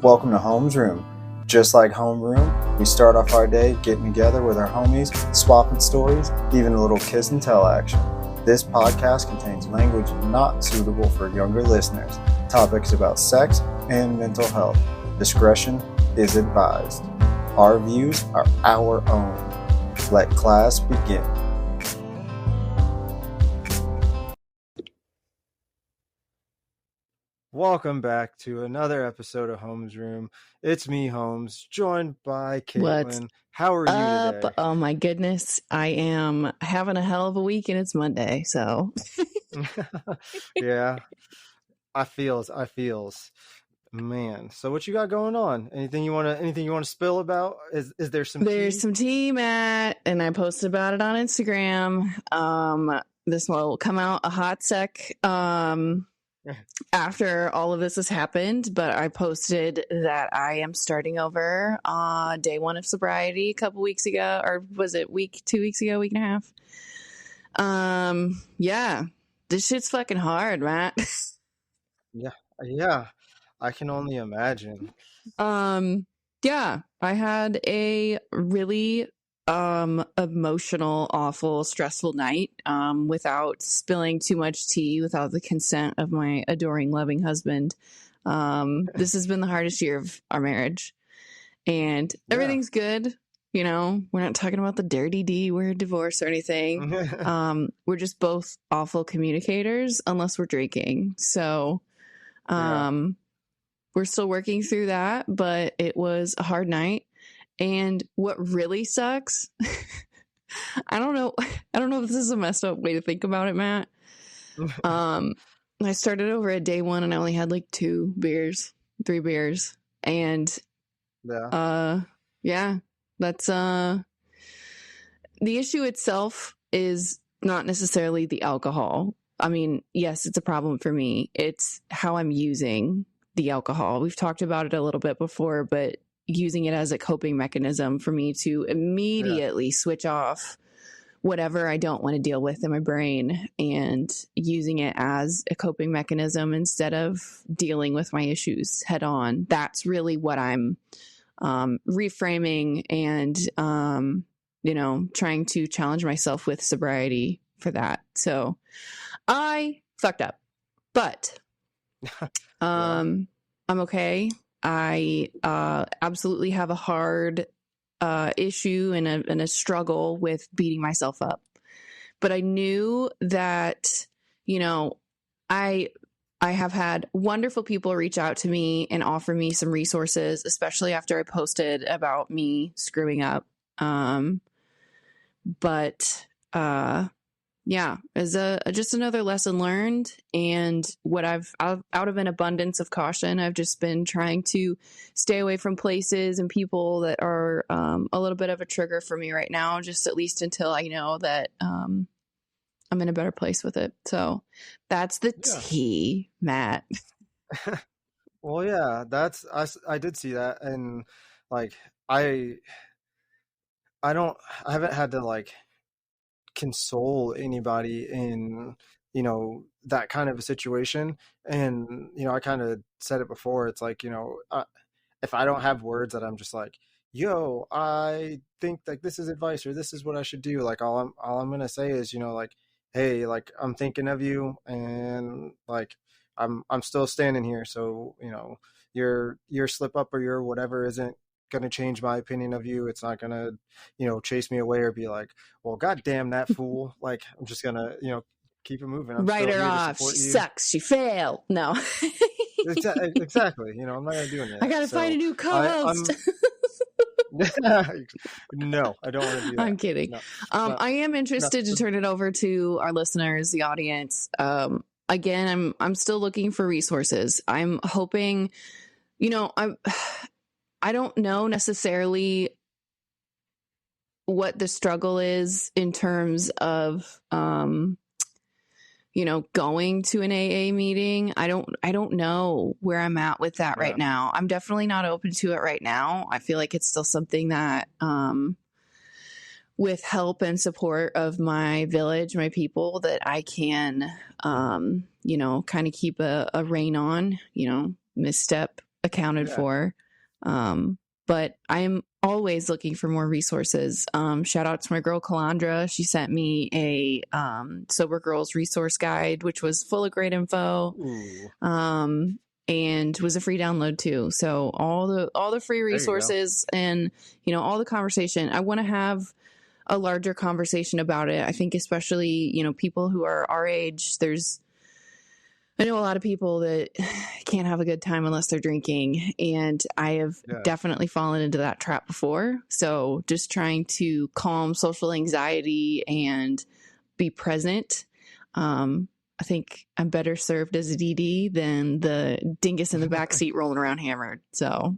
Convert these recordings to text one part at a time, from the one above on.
Welcome to Home's Room. Just like Homeroom, we start off our day getting together with our homies, swapping stories, even a little kiss and tell action. This podcast contains language not suitable for younger listeners, topics about sex and mental health. Discretion is advised. Our views are our own. Let class begin. Welcome back to another episode of Holmes Room. It's me, Holmes, joined by Caitlin. What's How are you today? Oh my goodness. I am having a hell of a week and it's Monday, so. Yeah, I feels. Man, so what you got going on? Anything you want to spill about? Is there some There's tea? some tea, Matt, and I posted about it on Instagram. This will come out a hot sec after all of this has happened, but I posted that I am starting over day one of sobriety a couple weeks ago, or was it 2 weeks ago, week and a half? Yeah, this shit's fucking hard, Matt. Yeah, I can only imagine. Yeah, I had a really emotional, awful, stressful night without spilling too much tea, without the consent of my adoring, loving husband. This has been the hardest year of our marriage, and everything's good. You know, we're not talking about the dirty D word divorce or anything. We're just both awful communicators unless we're drinking. So, we're still working through that, but it was a hard night. And what really sucks, I don't know if this is a messed up way to think about it, Matt. I started over at day one and I only had like 3 beers. And that's the issue itself is not necessarily the alcohol. I mean, yes, it's a problem for me. It's how I'm using the alcohol. We've talked about it a little bit before, but using it as a coping mechanism for me to immediately switch off whatever I don't want to deal with in my brain and using it as a coping mechanism instead of dealing with my issues head on. That's really what I'm reframing and, trying to challenge myself with sobriety for that. So I fucked up, but I'm okay. I absolutely have a hard issue and a struggle with beating myself up. But I knew that, I have had wonderful people reach out to me and offer me some resources, especially after I posted about me screwing up. As just another lesson learned, and what I've out of an abundance of caution, I've just been trying to stay away from places and people that are a little bit of a trigger for me right now, just at least until I know that I'm in a better place with it. So that's the tea, Matt. Well, yeah, I did see that, and like I haven't had to like console anybody in that kind of a situation. And I kind of said it before, it's like if I don't have words that I'm just like, yo, I think like this is advice or this is what I should do, like all I'm gonna say is like, hey, like I'm thinking of you, and like I'm still standing here, so your slip up or your whatever isn't going to change my opinion of you. It's not going to chase me away or be like, well, goddamn that fool. Like I'm just going to keep it moving. I'm Write still her here off. to support She you. sucks. She failed. No. Exactly. I'm not going to do anything. I got to find a new co-host. No, I don't want to do that. I'm kidding. No, I am interested to turn it over to our listeners, the audience. Again, I'm still looking for resources. I'm hoping, I don't know necessarily what the struggle is in terms of, going to an AA meeting. I don't know where I'm at with that right now. I'm definitely not open to it right now. I feel like it's still something that, with help and support of my village, my people, that I can, kind of keep a rein on, misstep accounted Yeah. for. But I'm always looking for more resources. Shout out to my girl Calandra. She sent me a Sober Girls resource guide, which was full of great info. Ooh, And was a free download too. So all the free there you go. resources and all the conversation. I want to have a larger conversation about it. I think especially people who are our age. I know a lot of people that can't have a good time unless they're drinking, and I have Yeah. definitely fallen into that trap before. So just trying to calm social anxiety and be present. I think I'm better served as a DD than the dingus in the back seat rolling around hammered. So,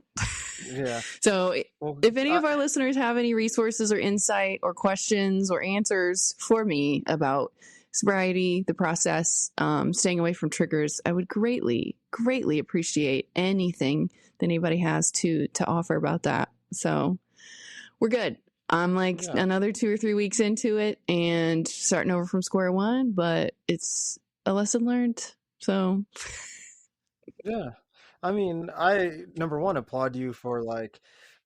Yeah. so Well, if any of our listeners have any resources or insight or questions or answers for me about sobriety, the process, staying away from triggers, I would greatly, greatly appreciate anything that anybody has to offer about that. So we're good. I'm like yeah. another 2 or 3 weeks into it and starting over from square one, but it's a lesson learned. So Yeah. I mean, I number one applaud you for like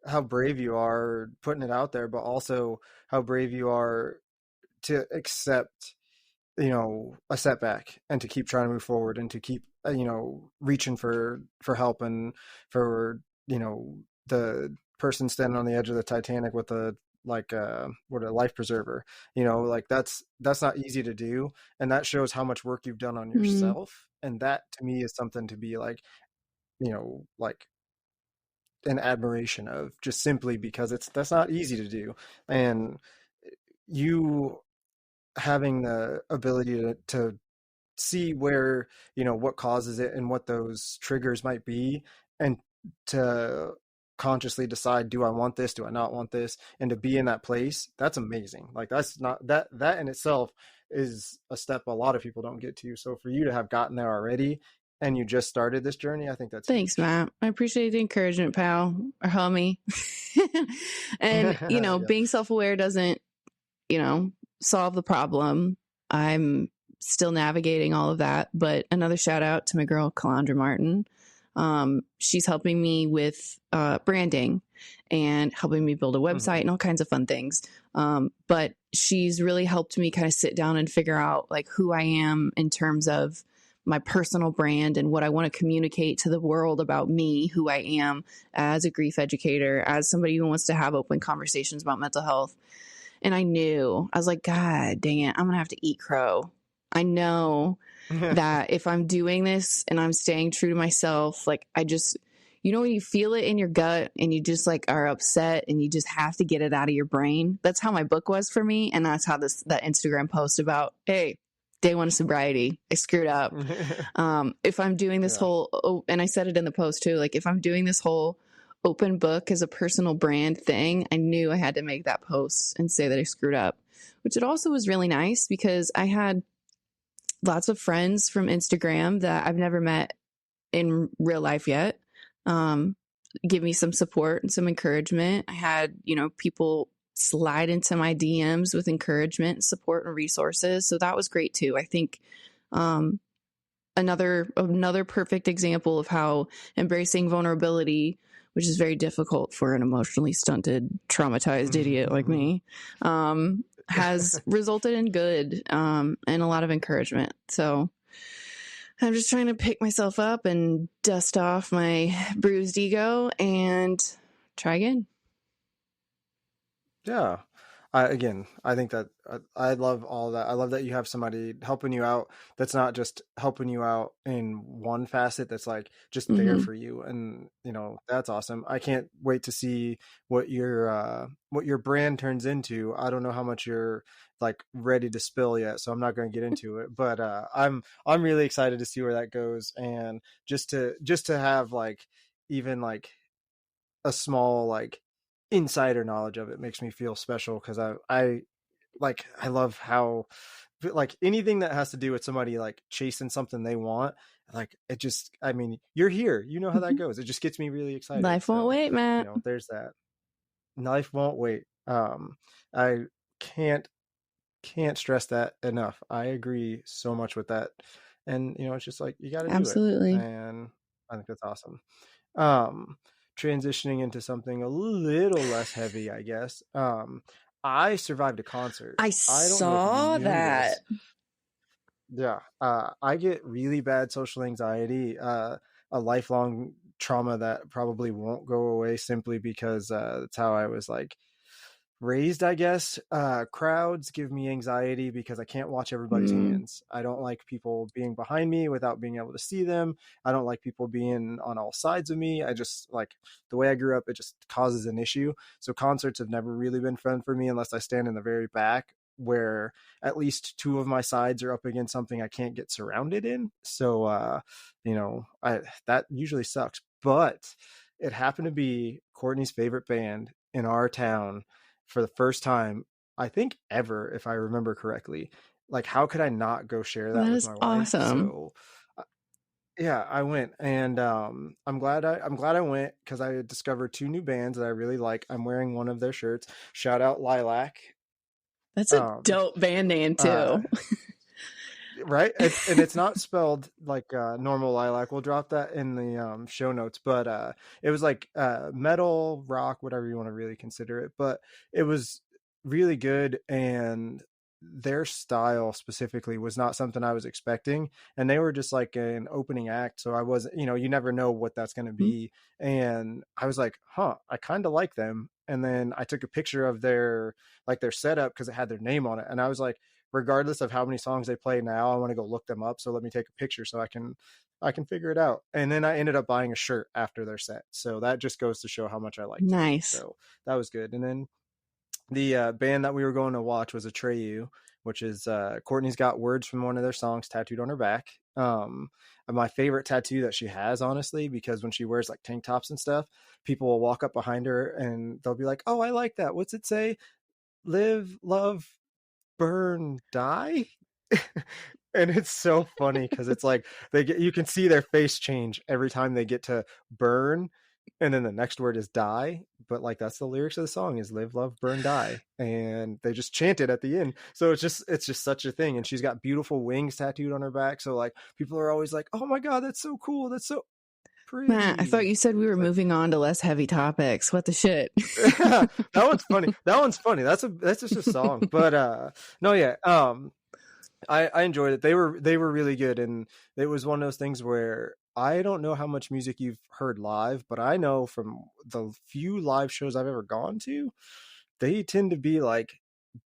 how brave you are putting it out there, but also how brave you are to accept, a setback and to keep trying to move forward and to keep, reaching for help and for, the person standing on the edge of the Titanic with a like what a life preserver, like that's not easy to do, and that shows how much work you've done on mm, yourself, and that to me is something to be like, like an admiration of, just simply because that's not easy to do. And you having the ability to see where, what causes it and what those triggers might be, and to consciously decide, do I want this, do I not want this, and to be in that place, that's amazing. Like that's not that in itself is a step a lot of people don't get to. So for you to have gotten there already and you just started this journey, I think that's thanks, huge. Matt. I appreciate the encouragement, pal or homie. And, Yeah. being self aware doesn't, you know, solve the problem. I'm still navigating all of that. But another shout out to my girl, Calandra Martin. She's helping me with branding and helping me build a website Hmm. and all kinds of fun things. But she's really helped me kind of sit down and figure out like who I am in terms of my personal brand and what I want to communicate to the world about me, who I am as a grief educator, as somebody who wants to have open conversations about mental health. And I was like, God dang it, I'm going to have to eat crow. I know that if I'm doing this and I'm staying true to myself, like I just, when you feel it in your gut and you just like are upset and you just have to get it out of your brain. That's how my book was for me. And that's how that Instagram post about, hey, day one of sobriety, I screwed up. If I'm doing this Yeah. and I said it in the post too, like if I'm doing this whole open book as a personal brand thing, I knew I had to make that post and say that I screwed up, which it also was really nice because I had lots of friends from Instagram that I've never met in real life yet. Give me some support and some encouragement. I had, people slide into my DMs with encouragement, support, and resources. So that was great too. I think another perfect example of how embracing vulnerability, which is very difficult for an emotionally stunted, traumatized idiot like me, has resulted in good and a lot of encouragement. So I'm just trying to pick myself up and dust off my bruised ego and try again. Yeah. I think that I love all that. I love that you have somebody helping you out that's not just helping you out in one facet, that's like just there Mm-hmm. for you. And, that's awesome. I can't wait to see what your brand turns into. I don't know how much you're like ready to spill yet, so I'm not going to get into it, but I'm really excited to see where that goes, and just to have like even like a small like insider knowledge of it makes me feel special, because I love how like anything that has to do with somebody like chasing something they want, like it just, I mean, you're here, you know how that Mm-hmm. goes. It just gets me really excited. Life won't So, wait, Matt. there's that. Life won't wait. I can't stress that enough. I agree so much with that. And it's just like you got to do it. Absolutely. And I think that's awesome. Um, Transitioning into something a little less heavy, I guess. I survived a concert. I I don't know if you saw knew that. this. Yeah, I get really bad social anxiety, a lifelong trauma that probably won't go away simply because that's how I was like raised, I guess. Crowds give me anxiety because I can't watch everybody's Mm, hands. I don't like people being behind me without being able to see them. I don't like people being on all sides of me. I just like the way I grew up, it just causes an issue. So concerts have never really been fun for me unless I stand in the very back where at least two of my sides are up against something I can't get surrounded in. So I that usually sucks. But it happened to be Courtney's favorite band in our town for the first time, I think ever, if I remember correctly. Like, how could I not go share that that with is my wife? awesome. So, yeah, I went, and I'm glad I went because I discovered two new bands that I really like. I'm wearing one of their shirts. Shout out Lilac. That's a Um, dope band name uh, too. right, and it's not spelled like normal Lilac. We'll drop that in the show notes, but it was like metal rock, whatever you want to really consider it, but it was really good, and their style specifically was not something I was expecting, and they were just like an opening act, so I wasn't, you never know what that's going to Mm, be, and I was like, huh, I kind of like them. And then I took a picture of their setup because it had their name on it, and I was like, regardless of how many songs they play now, I want to go look them up. So let me take a picture so I can figure it out. And then I ended up buying a shirt after their set. So that just goes to show how much I liked them. nice. So that was good. And then the band that we were going to watch was Atreyu, which is Courtney's got words from one of their songs tattooed on her back. My favorite tattoo that she has, honestly, because when she wears like tank tops and stuff, people will walk up behind her and they'll be like, "Oh, I like that. What's it say? Live, love, burn, die." And it's so funny because it's like you can see their face change every time they get to burn, and then the next word is die, but like that's the lyrics of the song is live, love, burn, die, and they just chant it at the end. So it's just such a thing. And she's got beautiful wings tattooed on her back, so like people are always like, "Oh my god, that's so cool, that's so Matt, I thought pretty." you said we were It's like, moving on to less heavy topics. What the shit? that one's funny, that's just a song, but no, yeah, I enjoyed it. They were really good, and it was one of those things where I don't know how much music you've heard live, but I know from the few live shows I've ever gone to, they tend to be like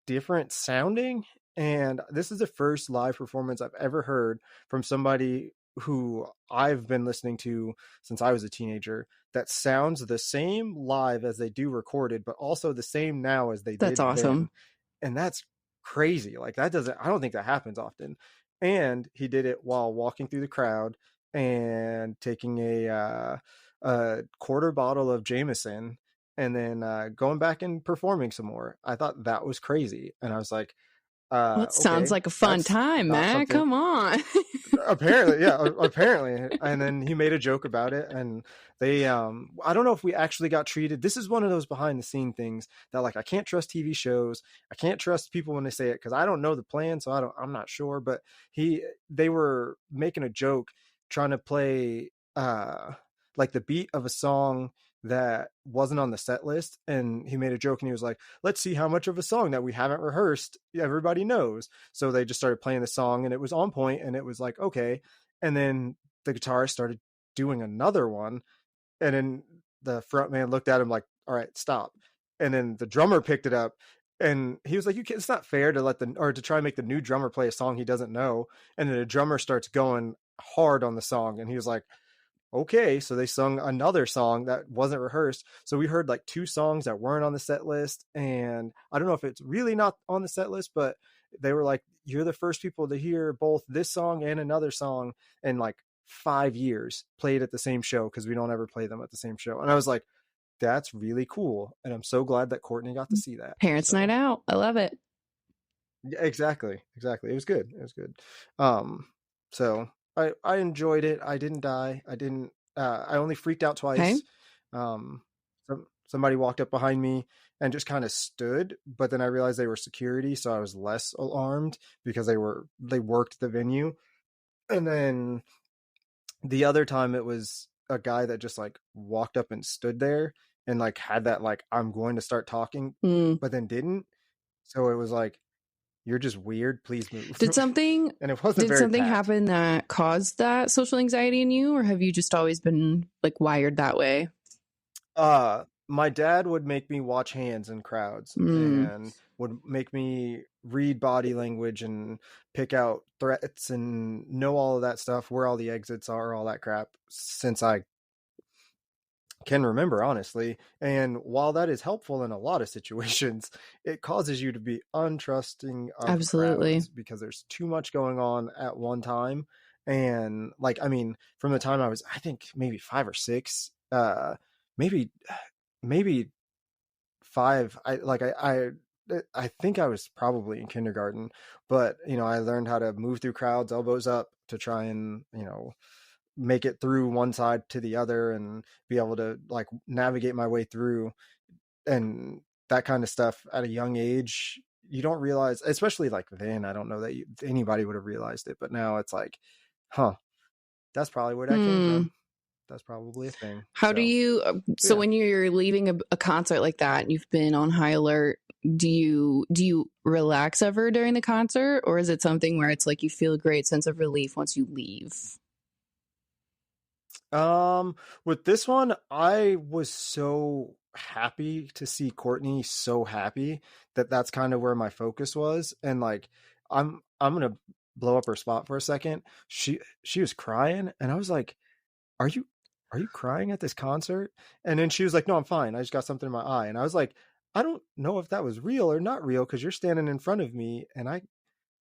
different sounding. And this is the first live performance I've ever heard from somebody who I've been listening to since I was a teenager that sounds the same live as they do recorded, but also the same now as they That's did then. awesome. And that's crazy. Like I don't think that happens often. And he did it while walking through the crowd and taking a quarter bottle of Jameson and then going back and performing some more. I thought that was crazy. And I was like, Well, it sounds okay, like a fun that's time, not Matt. something. Come on. Apparently, yeah, apparently. And then he made a joke about it, and they I don't know if we actually got treated. This is one of those behind the scene things that like I can't trust TV shows. I can't trust people when they say it because I don't know the plan, so I'm not sure. But they were making a joke trying to play like the beat of a song that wasn't on the set list, and he made a joke and he was like, let's see how much of a song that we haven't rehearsed everybody knows. So they just started playing the song and it was on point, and it was like, okay. And then the guitarist started doing another one, and then the front man looked at him like, all right, stop. And then the drummer picked it up, and he was like, you can't, it's not fair to to try and make the new drummer play a song he doesn't know. And then the drummer starts going hard on the song, and he was like, okay. So they sung another song that wasn't rehearsed, so we heard like two songs that weren't on the set list. And I don't know if it's really not on the set list, but they were like, you're the first people to hear both this song and another song in like 5 years played at the same show, because we don't ever play them at the same show. And I was like, that's really cool, and I'm so glad that Courtney got to see that. Parents' night So out. I love it. yeah, exactly, it was good, um so I enjoyed it. I didn't die. I only freaked out Okay. twice. Somebody walked up behind me and just kind of stood, but then I realized they were security, so I was less alarmed because they worked the venue. And then The other time it was a guy that just like walked up and stood there and like had that like I'm going to start talking, Mm. but then didn't. So it was like, you're just weird. Please move. Did something And it wasn't did very something packed. happen that caused that social anxiety in you, or have you just always been like wired that way? My dad would make me watch hands in crowds Mm. and would make me read body language and pick out threats and know all of that stuff, where all the exits are, all that crap, since I can remember, honestly. And while that is helpful in a lot of situations, it causes you to be untrusting of Absolutely. crowds because there's too much going on at one time. And like, I mean, from the time I was, I think maybe 5 or 6, maybe maybe 5, I think I was probably in kindergarten, but I learned how to move through crowds elbows up to try and make it through one side to the other and be able to like navigate my way through, and that kind of stuff at a young age. You don't realize, especially like then, I don't know that anybody would have realized it, but now it's like, huh, that's probably where that came from. That's probably a thing. How do you so Yeah. when you're leaving a concert like that and you've been on high alert, do you relax ever during the concert, or is it something where it's like you feel a great sense of relief once you leave? With this one, I was so happy to see Courtney so happy that that's kind of where my focus was. And like, I'm gonna blow up her spot for a second. She was crying, and I was like, "Are you crying at this concert?" And then she was like, "No, I'm fine. I just got something in my eye." And I was like, "I don't know if that was real or not real because you're standing in front of me, and I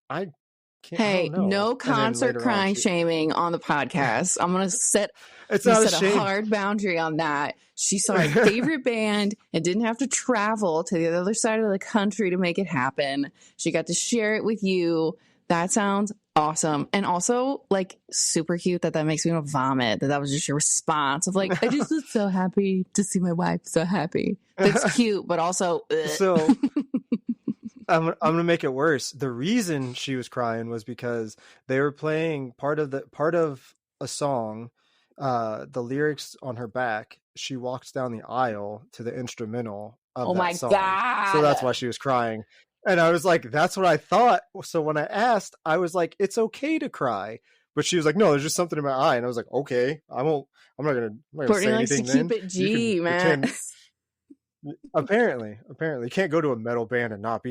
can't. I Hey, don't know." no And then concert later on, crying shaming on the podcast. I'm gonna set it's not a a shame. hard boundary on that. She saw her favorite band and didn't have to travel to the other side of the country to make it happen. She got to share it with you. That sounds awesome. And also like super cute that makes me want to vomit. That was just your response of like, I just was so happy to see my wife so happy. That's cute, but also ugh. So I'm gonna make it worse. The reason she was crying was because they were playing part of a song. The lyrics on her back, she walks down the aisle to the instrumental of Oh that my song. God. So that's why she was crying. And I was like, that's what I thought. So when I asked, I was like, it's okay to cry. But she was like, no, there's just something in my eye. And I was like, okay, I'm not gonna Courtney say likes to anything keep then. it You can G, man. pretend. Apparently, you can't go to a metal band and not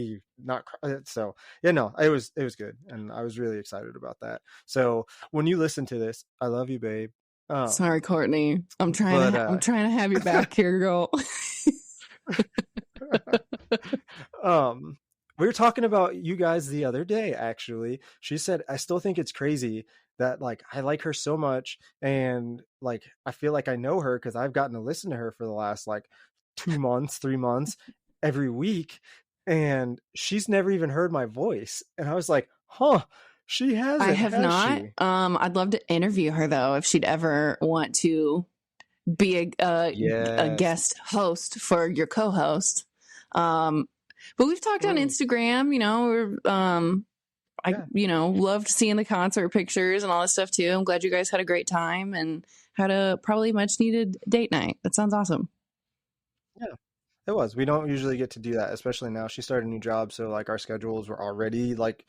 so yeah. No, it was good, and I was really excited about that. So when you listen to this, I love you, babe. Sorry, Courtney. I'm trying to have you back here, girl. We were talking about you guys the other day, actually. She said, I still think it's crazy that like I like her so much, and like I feel like I know her because I've gotten to listen to her for the last like 2 months, 3 months every week, and she's never even heard my voice. And I was like, huh, she hasn't. I have not. She? I'd love to interview her though if she'd ever want to be a guest host for your co-host. But we've talked on Instagram, I loved seeing the concert pictures and all this stuff too. I'm glad you guys had a great time and had a probably much needed date night. That sounds awesome. Yeah, it was. We don't usually get to do that, especially now. She started a new job, so like our schedules were already like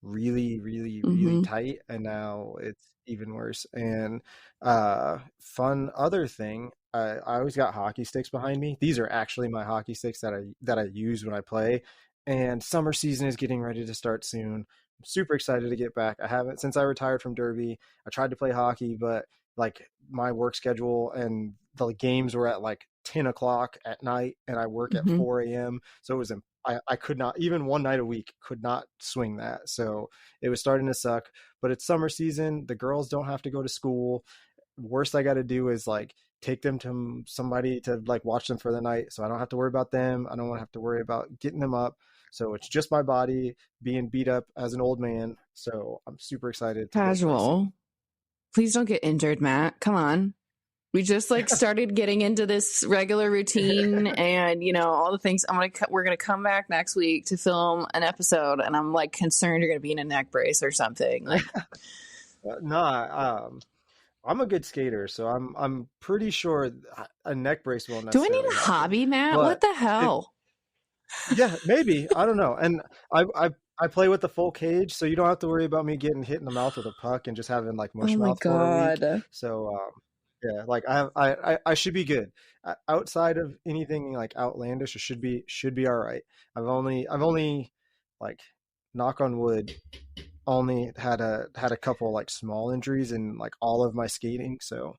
really, really, really tight, and now it's even worse. And fun other thing, I always got hockey sticks behind me. These are actually my hockey sticks that I use when I play. And summer season is getting ready to start soon. I'm super excited to get back. I haven't since I retired from Derby. I tried to play hockey, but like my work schedule and the games were at like 10 o'clock at night, and I work at 4 a.m. So it was I could not, even one night a week, could not swing that. So it was starting to suck. But it's summer season. The girls don't have to go to school. Worst I got to do is like take them to somebody to like watch them for the night, so I don't have to worry about them. I don't want to have to worry about getting them up. So it's just my body being beat up as an old man. So I'm super excited. Casual. Please don't get injured, Matt. Come on. We just like started getting into this regular routine and all the things. We're going to come back next week to film an episode, and I'm like concerned you're going to be in a neck brace or something. Like No, I'm a good skater, so I'm pretty sure a neck brace won't Do I need necessarily a happen. hobby, Matt? What But the if hell? yeah, maybe I don't know. And I play with the full cage, so you don't have to worry about me getting hit in the mouth with a puck and just having like Oh mush my mouth for a week. God. So yeah, like I should be good. Outside of anything like outlandish, it should be all right. I've only like knock on wood only had a couple like small injuries in like all of my skating, so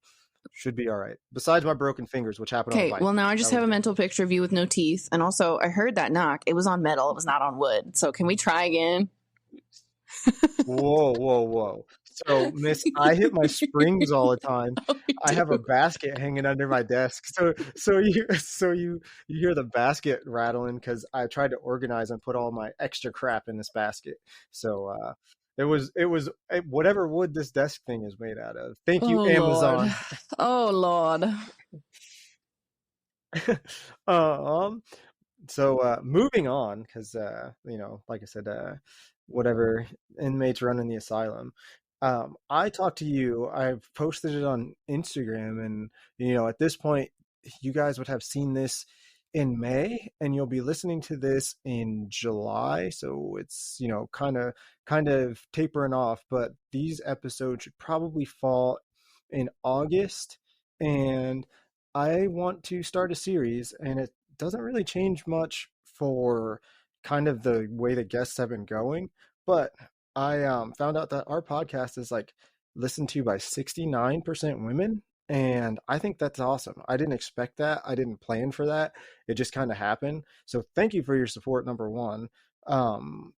should be all right. Besides my broken fingers, which happened on the Okay, bike. well, now I That just have was a mental different. picture of you with no teeth. And also, I heard that knock. It was on metal, it was not on wood. So, can we try again? Whoa, whoa, whoa. So, Miss, I hit my springs all the time. Oh, you I have a do. basket hanging under my desk. So you hear the basket rattling because I tried to organize and put all my extra crap in this basket. So it was whatever wood this desk thing is made out of. Thank you, Oh, Lord. Amazon. Oh, Lord. um, so moving on, because like I said, whatever inmates running the asylum. I talked to you. I've posted it on Instagram, and at this point, you guys would have seen this in May, and you'll be listening to this in July. So it's kind of tapering off, but these episodes should probably fall in August, and I want to start a series, and it doesn't really change much for kind of the way the guests have been going, but I found out that our podcast is like listened to by 69% women, and I think that's awesome. I didn't expect that. I didn't plan for that. It just kind of happened. So thank you for your support, number one.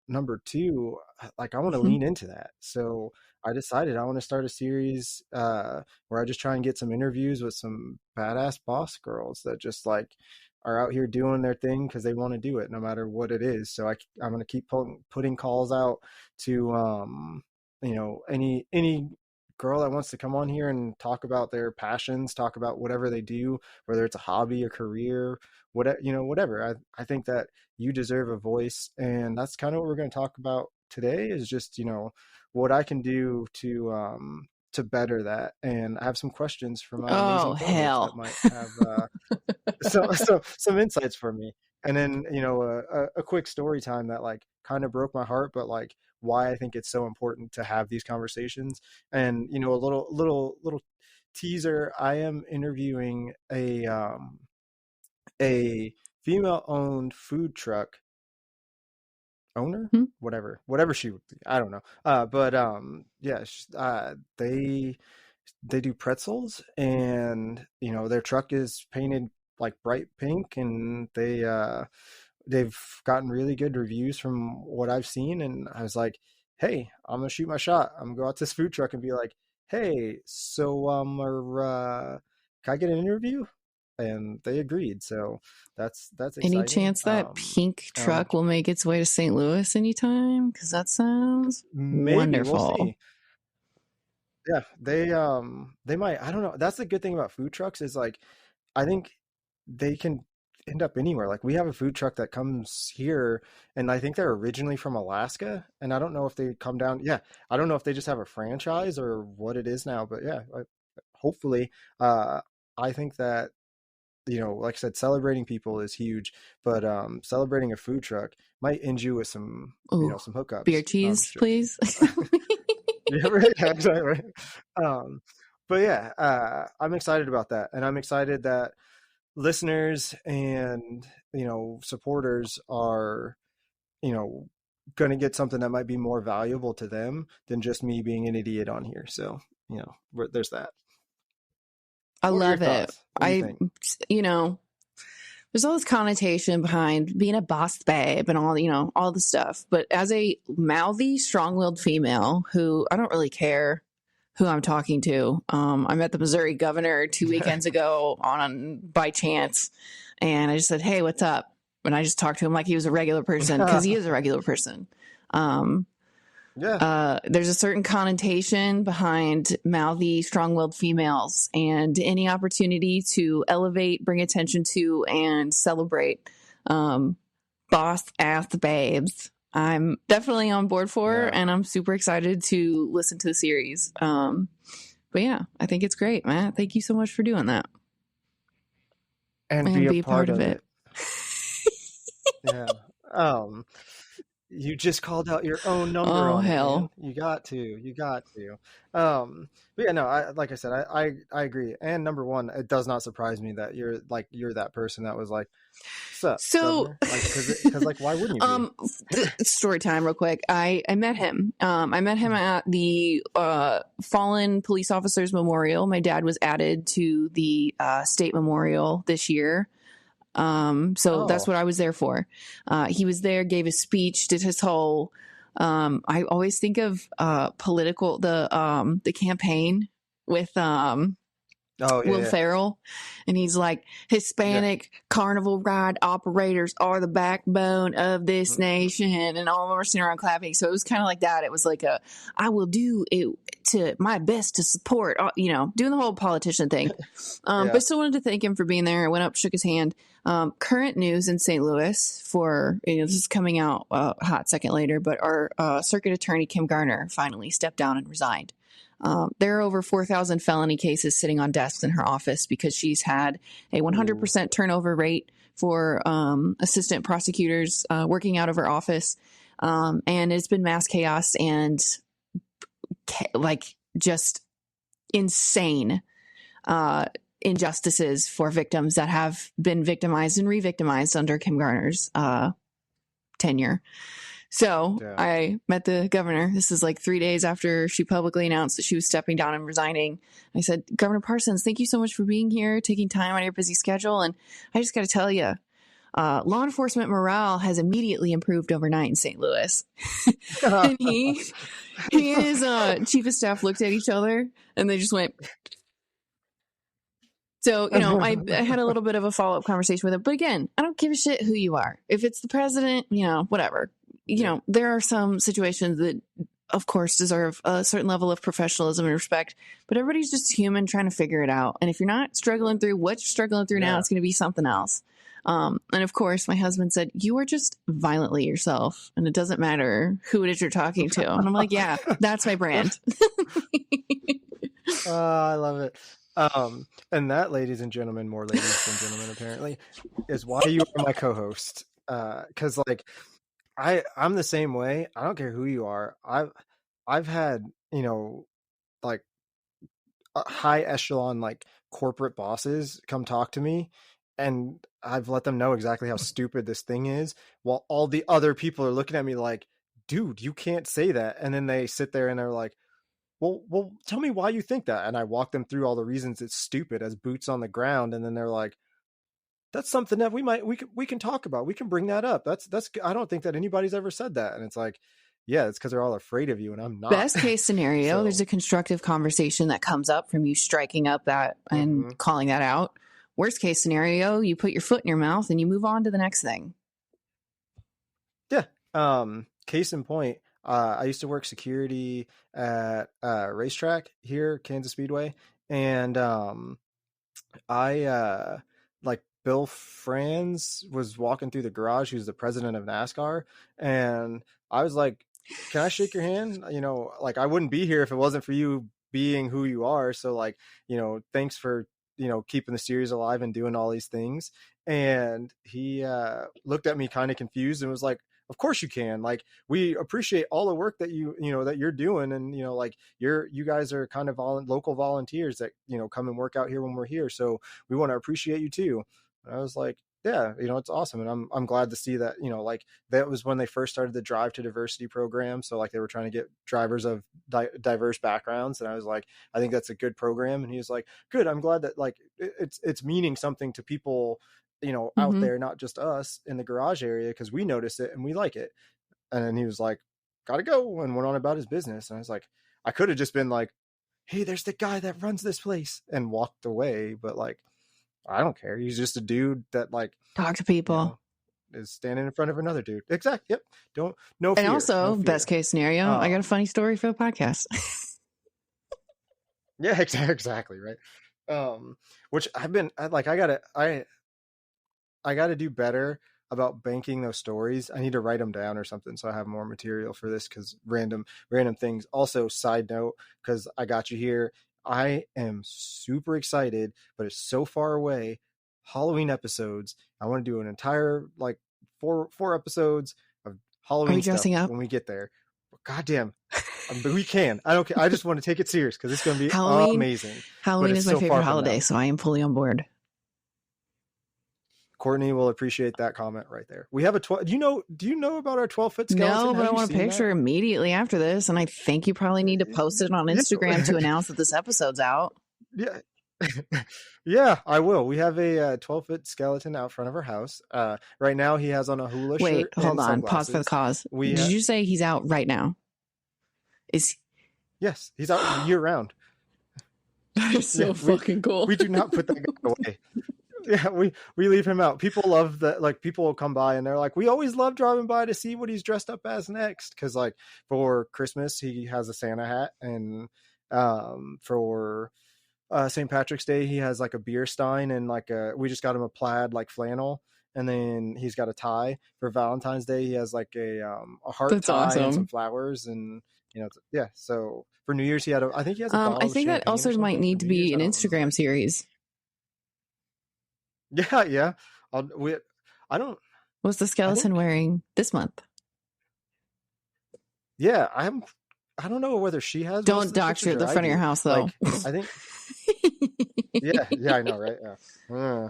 Number two, like I want to Mhm. lean into that. So I decided I want to start a series where I just try and get some interviews with some badass boss girls that just like are out here doing their thing because they want to do it no matter what it is. So I'm going to keep putting calls out to any girl that wants to come on here and talk about their passions, talk about whatever they do, whether it's a hobby, a career, whatever. I think that you deserve a voice, and that's kind of what we're going to talk about today. Is just what I can do to better that. And I have some questions for my Oh, amazing co-host that hell. might have some insights for me. And then a quick story time that like kind of broke my heart, but like why I think it's so important to have these conversations. And a little teaser, I am interviewing a female owned food truck owner, Hmm? whatever she would be. I don't know. But yeah, they do pretzels, and their truck is painted like bright pink, and they've gotten really good reviews from what I've seen. And I was like, hey, I'm gonna shoot my shot. I'm gonna go out to this food truck and be like, hey, so can I get an interview? And they agreed. So that's Any exciting. chance that pink And I'm truck will make its way to St. Louis anytime? Because that sounds maybe we'll wonderful. see. Yeah, they might. I don't know. That's the good thing about food trucks is like I think they can end up anywhere. Like we have a food truck that comes here, and I think they're originally from Alaska, and I don't know if they come down. Yeah, I don't know if they just have a franchise or what it is now, but yeah, hopefully, uh, I think that like I said, celebrating people is huge, but celebrating a food truck might end you with some Ooh, some beer hookups. No, I'm cheese, just joking. please. Yeah, right. Yeah, exactly. Right. Um, but yeah, I'm excited about that, and I'm excited that listeners and supporters are you know going to get something that might be more valuable to them than just me being an idiot on here. So there's that. I What are your love it. thoughts? What do you think? You know, there's all this connotation behind being a boss babe and all, all the stuff. But as a mouthy, strong willed female who I don't really care who I'm talking to, I met the Missouri governor 2 weekends ago on by chance. And I just said, hey, what's up? And I just talked to him like he was a regular person because he is a regular person. Um, Yeah. there's a certain connotation behind mouthy, strong willed females, and any opportunity to elevate, bring attention to, and celebrate boss ass babes. I'm definitely on board for, Yeah. and I'm super excited to listen to the series. But yeah, I think it's great, Matt. Thank you so much for doing that and and be a be part part of of it. it. Yeah. Um, you just called out your own number Oh, on it, man. hell. You got to. You got to. But yeah, no, like I said, I agree. And number one, it does not surprise me that you're that person that was like, "Sup, So, governor?" Like, because like, why wouldn't you be? story time real quick. I met him. I met him at the Fallen Police Officers Memorial. My dad was added to the state memorial this year. So that's Oh, what I was there for. He was there, gave a speech, did his whole, I always think of, the campaign with, oh yeah, Will yeah, Ferrell, and he's like, yeah. Hispanic carnival ride operators are the backbone of this Mm, nation, and all of them are sitting around clapping. So it was kind of like that. It was like I will do it to my best to support, doing the whole politician thing. But yeah. I still wanted to thank him for being there. I went up, shook his hand. Current news in St. Louis this is coming out a hot second later, but our circuit attorney, Kim Garner, finally stepped down and resigned. There are over 4,000 felony cases sitting on desks in her office because she's had a Ooh. 100% turnover rate for assistant prosecutors working out of her office. And it's been mass chaos and just insane injustices for victims that have been victimized and re-victimized under Kim Garner's tenure. So Yeah. I met the governor. This is like 3 days after she publicly announced that she was stepping down and resigning. I said, Governor Parsons, thank you so much for being here, taking time out of your busy schedule. And I just got to tell you, law enforcement morale has immediately improved overnight in St. Louis. And he and his chief of staff looked at each other and they just went. So, I had a little bit of a follow-up conversation with him. But again, I don't give a shit who you are. If it's the president, whatever. Yeah. There are some situations that, of course, deserve a certain level of professionalism and respect. But everybody's just human trying to figure it out. And if you're not struggling through what you're struggling through now, Yeah. it's going to be something else. And of course, my husband said, you are just violently yourself. And it doesn't matter who it is you're talking to. And I'm like, yeah, that's my brand. I love it. And that, ladies and gentlemen, more ladies than gentlemen, apparently, is why you are my co-host. Because like I'm the same way. I don't care who you are. I've had like high echelon like corporate bosses come talk to me, and I've let them know exactly how stupid this thing is, while all the other people are looking at me like, "Dude, you can't say that." And then they sit there and they're like, well, tell me why you think that. And I walk them through all the reasons it's stupid as boots on the ground. And then they're like, that's something that we can talk about. We can bring that up. That's, I don't think that anybody's ever said that. And it's like, yeah, it's because they're all afraid of you and I'm not. Best case scenario, So, there's a constructive conversation that comes up from you striking up that and calling that out. Worst case scenario, you put your foot in your mouth and you move on to the next thing. Yeah. Case in point, I used to work security at a racetrack here, Kansas Speedway. And I like Bill Franz was walking through the garage. He was the president of NASCAR. And I was like, can I shake your hand? Like I wouldn't be here if it wasn't for you being who you are. So like, thanks for, keeping the series alive and doing all these things. And he looked at me kind of confused and was like, of course you can. Like, we appreciate all the work that that you're doing. And, like you guys are kind of local volunteers that, come and work out here when we're here. So we want to appreciate you too. And I was like, yeah, it's awesome. And I'm glad to see that, like that was when they first started the Drive to Diversity program. So like they were trying to get drivers of diverse backgrounds. And I was like, I think that's a good program. And he was like, good. I'm glad that like it's meaning something to people, out there, not just us in the garage area, because we notice it and we like it. And then he was like, gotta go, and went on about his business. And I was like, I could have just been like, hey, there's the guy that runs this place, and walked away. But like, I don't care. He's just a dude that like talk to people, is standing in front of another dude. Exactly. Yep. No fear. And also, no fear. best case scenario, I got a funny story for the podcast. Yeah, exactly. Right. Which I gotta do better about banking those stories. I need to write them down or something so I have more material for this, because random things. Also, side note, because I got you here, I am super excited, but it's so far away. Halloween episodes. I want to do an entire like four episodes of Halloween stuff dressing up when we get there. God damn. But we can. I don't care. I just want to take it serious because it's going to be Halloween. amazing. Halloween is my favorite holiday, so I am fully on board. Courtney will appreciate that comment right there. We have a 12. Do you know about our 12-foot skeleton? No, but I want a picture immediately after this, and I think you probably need to post it on Instagram to announce that this episode's out. Yeah. Yeah, I will. We have a 12-foot skeleton out front of our house. Right now, he has on a hula shirt. Wait, hold on. Sunglasses. Pause for the cause. Did you say he's out right now? Yes, he's out year round. That is so fucking cool. We do not put that guy away. Yeah, we leave him out. People love that. Like, people will come by and they're like, we always love driving by to see what he's dressed up as next. Because like for Christmas, he has a Santa hat, and for St. Patrick's Day, he has like a beer stein, and like we just got him a plaid like flannel, and then he's got a tie. For Valentine's Day, he has like a heart That's tie awesome. and some flowers, and yeah. So for New Year's, I think he has. I think that also might need to be an Instagram series. Yeah. What's the skeleton wearing this month? Yeah, I don't know whether she has. Don't dox you at the front of your house, though. Like, I think. Yeah, I know, right? Yeah.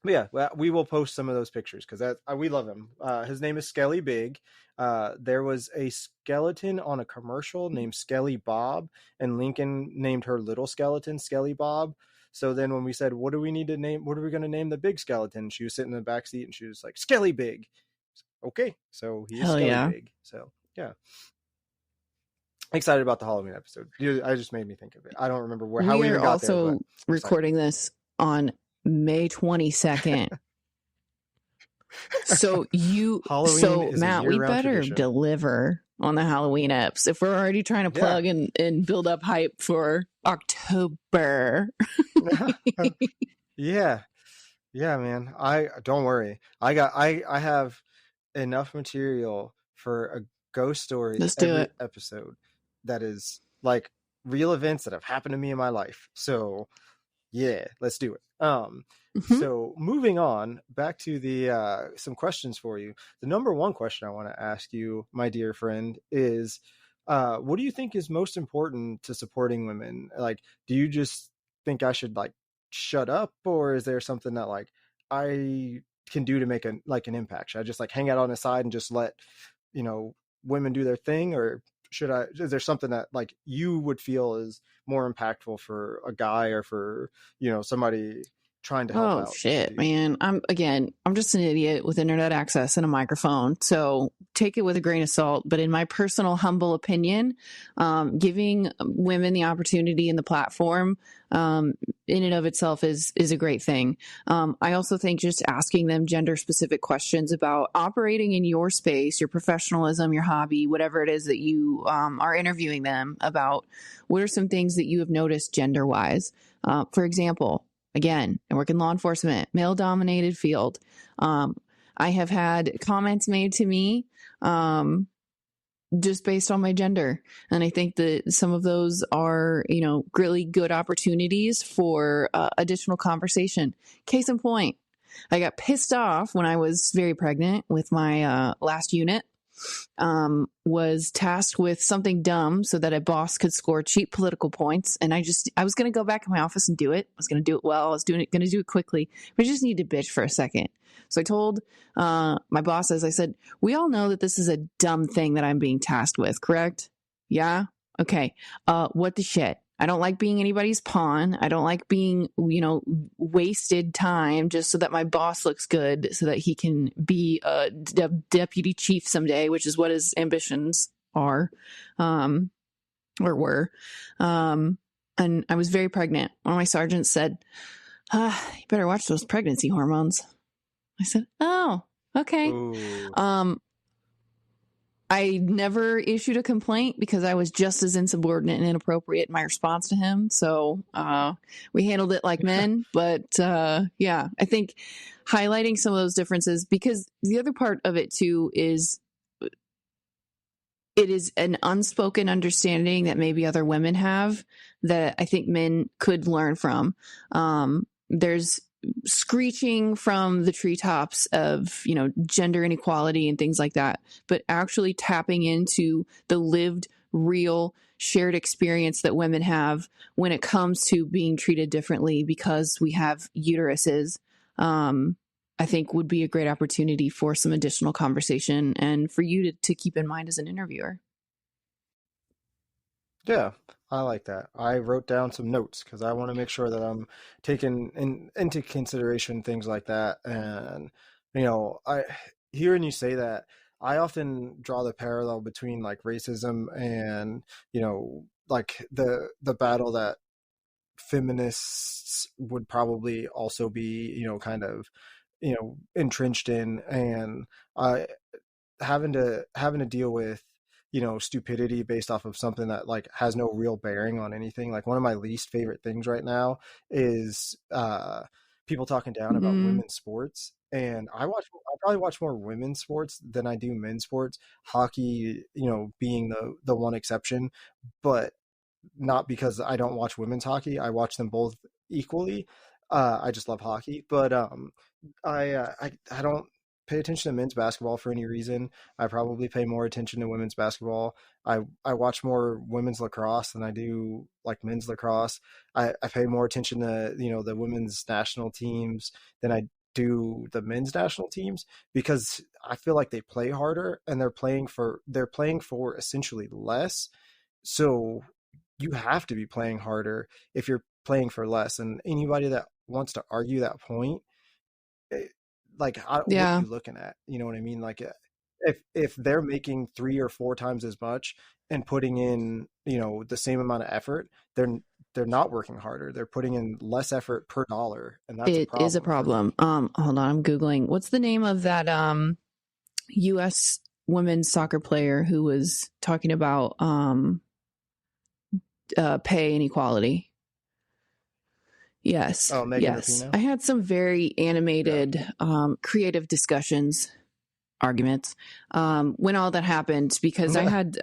But yeah, we will post some of those pictures because we love him. His name is Skelly Big. There was a skeleton on a commercial named Skelly Bob, and Lincoln named her little skeleton Skelly Bob. So then when we said, what do we need to name? What are we going to name the big skeleton? She was sitting in the back seat and she was like, Skelly Big. Okay, so he's Skelly Big. So yeah. Excited about the Halloween episode. I just made me think of it. I don't remember how we even got there. We are also recording this on May 22nd. So Matt, we better deliver on the Halloween eps if we're already trying to plug and build up hype for October. Yeah, man. I don't worry. I have enough material for a ghost story episode that is like real events that have happened to me in my life. So yeah, let's do it. So moving on back to the some questions for you. The number one question I want to ask you, my dear friend, is what do you think is most important to supporting women? Like, do you just think I should like shut up, or is there something that like I can do to make an impact? Should I just like hang out on the side and just let women do their thing, or is there something that like you would feel is more impactful for a guy or for somebody trying to help out? Oh shit, man. I'm just an idiot with internet access and a microphone. So take it with a grain of salt. But in my personal humble opinion, giving women the opportunity and the platform in and of itself is a great thing. I also think just asking them gender specific questions about operating in your space, your professionalism, your hobby, whatever it is that you are interviewing them about. What are some things that you have noticed gender wise? For example, again, I work in law enforcement, male dominated field. I have had comments made to me just based on my gender. And I think that some of those are, really good opportunities for additional conversation. Case in point, I got pissed off when I was very pregnant with my last unit. Was tasked with something dumb so that a boss could score cheap political points. And I was going to go back in my office and do it. I was going to do it well. I was going to do it quickly, but I just need to bitch for a second. So I told my bosses, I said, we all know that this is a dumb thing that I'm being tasked with, correct? Yeah. Okay. What the shit? I don't like being anybody's pawn. I don't like being, wasted time just so that my boss looks good so that he can be a deputy chief someday, which is what his ambitions are, or were. And I was very pregnant. One of my sergeants said, you better watch those pregnancy hormones. I said, oh, okay. Ooh. I never issued a complaint because I was just as insubordinate and inappropriate in my response to him. So we handled it like men. But I think highlighting some of those differences, because the other part of it too is it is an unspoken understanding that maybe other women have that I think men could learn from. There's screeching from the treetops of, gender inequality and things like that, but actually tapping into the lived, real, shared experience that women have when it comes to being treated differently because we have uteruses, I think would be a great opportunity for some additional conversation and for you to keep in mind as an interviewer. Yeah, I like that. I wrote down some notes because I want to make sure that I'm taking into consideration things like that. And, I hearing you say that, I often draw the parallel between like racism and, like the battle that feminists would probably also be, kind of, entrenched in. And I having to deal with stupidity based off of something that like has no real bearing on anything. Like one of my least favorite things right now is people talking down about Mm-hmm. women's sports. And I probably watch more women's sports than I do men's sports, hockey being the one exception. But not because I don't watch women's hockey. I watch them both equally. I just love hockey. But I don't pay attention to men's basketball for any reason. I probably pay more attention to women's basketball. I watch more women's lacrosse than I do like men's lacrosse. I pay more attention to the women's national teams than I do the men's national teams, because I feel like they play harder and they're playing for essentially less. So you have to be playing harder if you're playing for less. And anybody that wants to argue that point, eh, like, what are Yeah. you looking at? You know what I mean? Like, if they're making 3 or 4 times as much and putting in the same amount of effort, they're not working harder. They're putting in less effort per dollar, and that's a It is a problem for problem. me. Hold on, I'm Googling. What's the name of that US women's soccer player who was talking about pay inequality? Yes, Oh, Megan yes. Rapinoe. I had some very Yeah. animated, creative discussions, arguments, when all that happened, because I had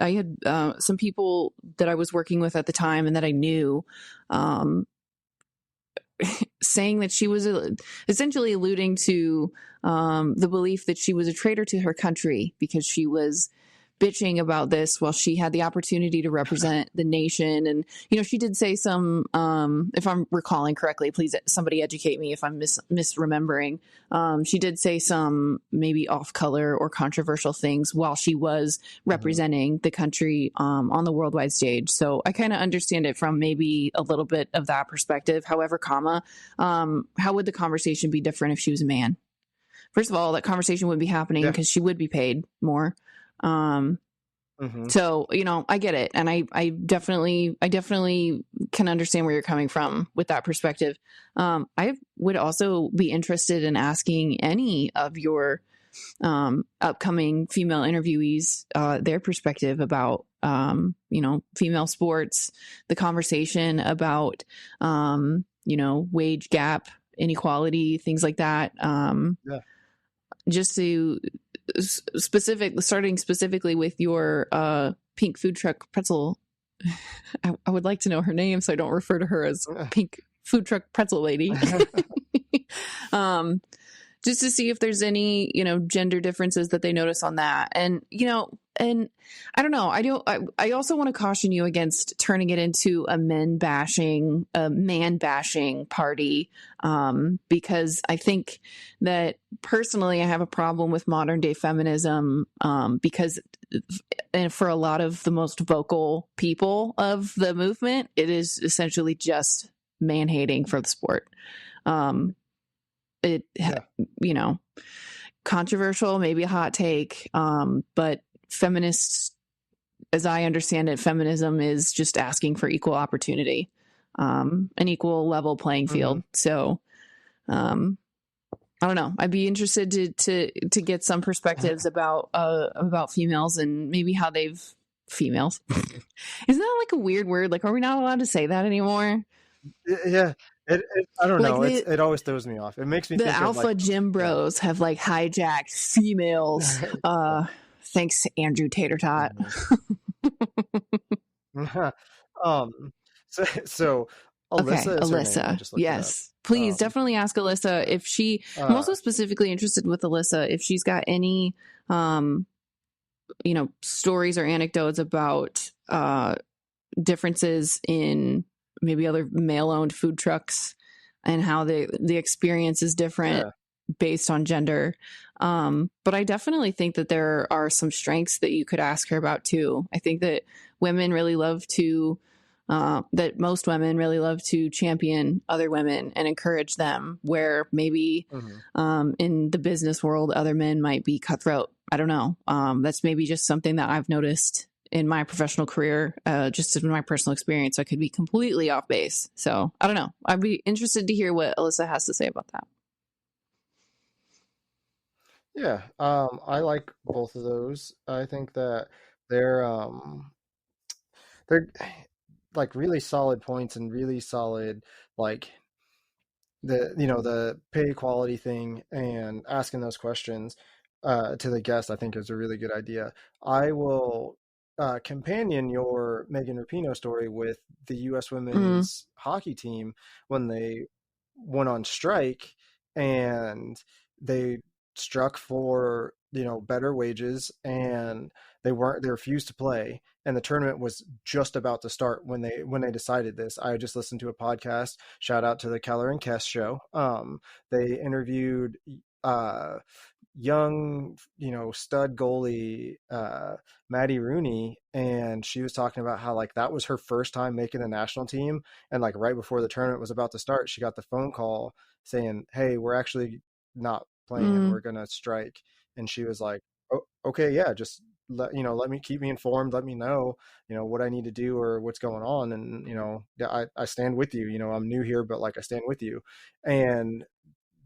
some people that I was working with at the time and that I knew, um, saying that she was essentially alluding to the belief that she was a traitor to her country because she was bitching about this while she had the opportunity to represent the nation. And, she did say some, if I'm recalling correctly, please somebody educate me if I'm misremembering. She did say some maybe off color or controversial things while she was Hmm. representing the country on the worldwide stage. So I kind of understand it from maybe a little bit of that perspective. However, how would the conversation be different if she was a man? First of all, that conversation would be happening Yeah. because she would be paid more. Um, Hmm. so, I get it. And I definitely can understand where you're coming from with that perspective. I would also be interested in asking any of your upcoming female interviewees their perspective about, female sports, the conversation about, wage gap, inequality, things like that. Yeah. Just to starting specifically with your pink food truck pretzel. I would like to know her name so I don't refer to her as pink food truck pretzel lady. um, just to see if there's any, gender differences that they notice on that. And, and I don't know. I also want to caution you against turning it into a man bashing party. Because I think that personally, I have a problem with modern day feminism, because and for a lot of the most vocal people of the movement, it is essentially just man hating for the sport. Um, it, Yeah. you know, controversial, maybe a hot take, but feminists, as I understand it, feminism is just asking for equal opportunity, an equal level playing Hmm. field. So, I don't know. I'd be interested to get some perspectives about females and maybe how they've females. Isn't that like a weird word? Like, are we not allowed to say that anymore? Yeah. I don't Like know. It always throws me off. It makes me the think of like, alpha gym yeah. bros have like hijacked females Thanks, Andrew Tater Tot. Mhm. um, so Okay, Alyssa is her name. I Alyssa. just looked it up. Yes. Please Um, definitely ask Alyssa if I'm uh, also specifically interested with Alyssa if she's got any, um, stories or anecdotes about differences in maybe other male owned food trucks and how the experience is different yeah. based on gender. But I definitely think that there are some strengths that you could ask her about too. I think that women really love to, that most women really love to champion other women and encourage them, where maybe Mhm. in the business world, other men might be cutthroat. I don't know. That's maybe just something that I've noticed in my professional career, just in my personal experience. I could be completely off base. So I don't know. I'd be interested to hear what Alyssa has to say about that. Yeah. I like both of those. I think that they're um they're like really solid points and really solid like the pay quality thing and asking those questions to the guest. I think is a really good idea. I will companion your Megan Rapinoe story with the U.S. Mm, women's hockey team when they went on strike and they struck for better wages, and they refused to play, and the tournament was just about to start when they decided this. I just listened to a podcast. Shout out to the Keller and Kess show. They interviewed uh young, stud goalie, Maddie Rooney, and she was talking about how like that was her first time making the national team, and like right before the tournament was about to start, she got the phone call saying, "Hey, we're actually not playing. mm, We're gonna strike." And she was like, "Oh, okay, yeah, just let me keep me informed. Let me know, what I need to do or what's going on, and yeah, I stand with you. I'm new here, but like I stand with you." And